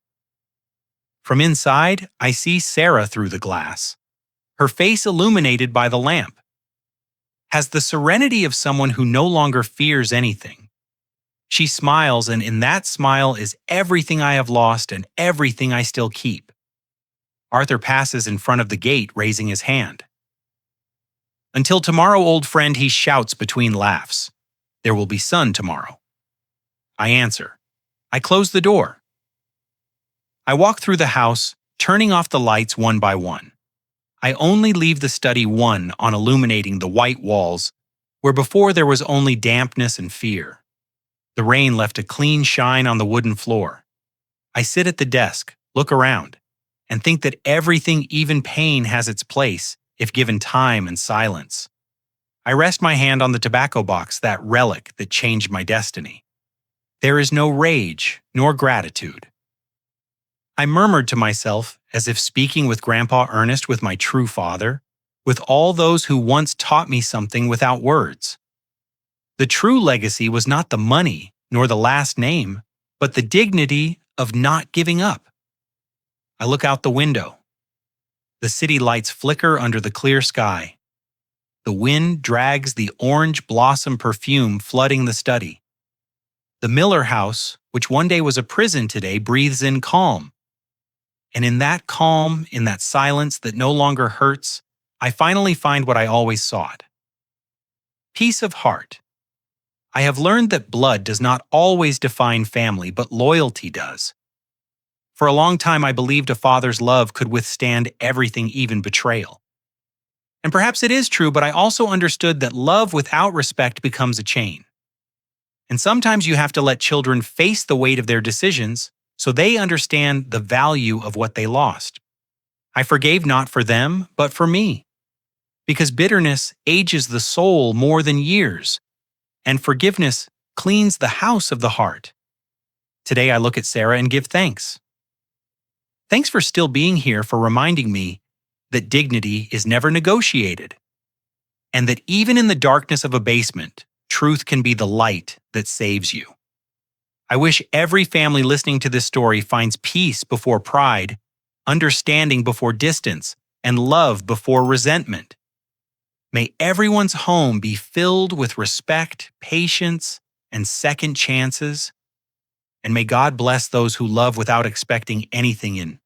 From inside, I see Sarah through the glass, her face illuminated by the lamp. Has the serenity of someone who no longer fears anything. She smiles, and in that smile is everything I have lost and everything I still keep. Arthur passes in front of the gate, raising his hand. "Until tomorrow, old friend," he shouts between laughs. "There will be sun tomorrow." I answer. I close the door. I walk through the house, turning off the lights one by one. I only leave the study one on illuminating the white walls, where before there was only dampness and fear. The rain left a clean shine on the wooden floor. I sit at the desk, look around, and think that everything, even pain, has its place if given time and silence. I rest my hand on the tobacco box, that relic that changed my destiny. There is no rage nor gratitude. I murmured to myself, as if speaking with Grandpa Ernest, with my true father, with all those who once taught me something without words. The true legacy was not the money nor the last name, but the dignity of not giving up. I look out the window. The city lights flicker under the clear sky. The wind drags the orange blossom perfume flooding the study. The Miller house, which one day was a prison, today breathes in calm. And in that calm, in that silence that no longer hurts, I finally find what I always sought. Peace of heart. I have learned that blood does not always define family, but loyalty does. For a long time, I believed a father's love could withstand everything, even betrayal. And perhaps it is true, but I also understood that love without respect becomes a chain. And sometimes you have to let children face the weight of their decisions so they understand the value of what they lost. I forgave not for them, but for me. Because bitterness ages the soul more than years, and forgiveness cleans the house of the heart. Today I look at Sarah and give thanks. Thanks for still being here, for reminding me that dignity is never negotiated, and that even in the darkness of a basement, truth can be the light that saves you. I wish every family listening to this story finds peace before pride, understanding before distance, and love before resentment. May everyone's home be filled with respect, patience, and second chances. And may God bless those who love without expecting anything in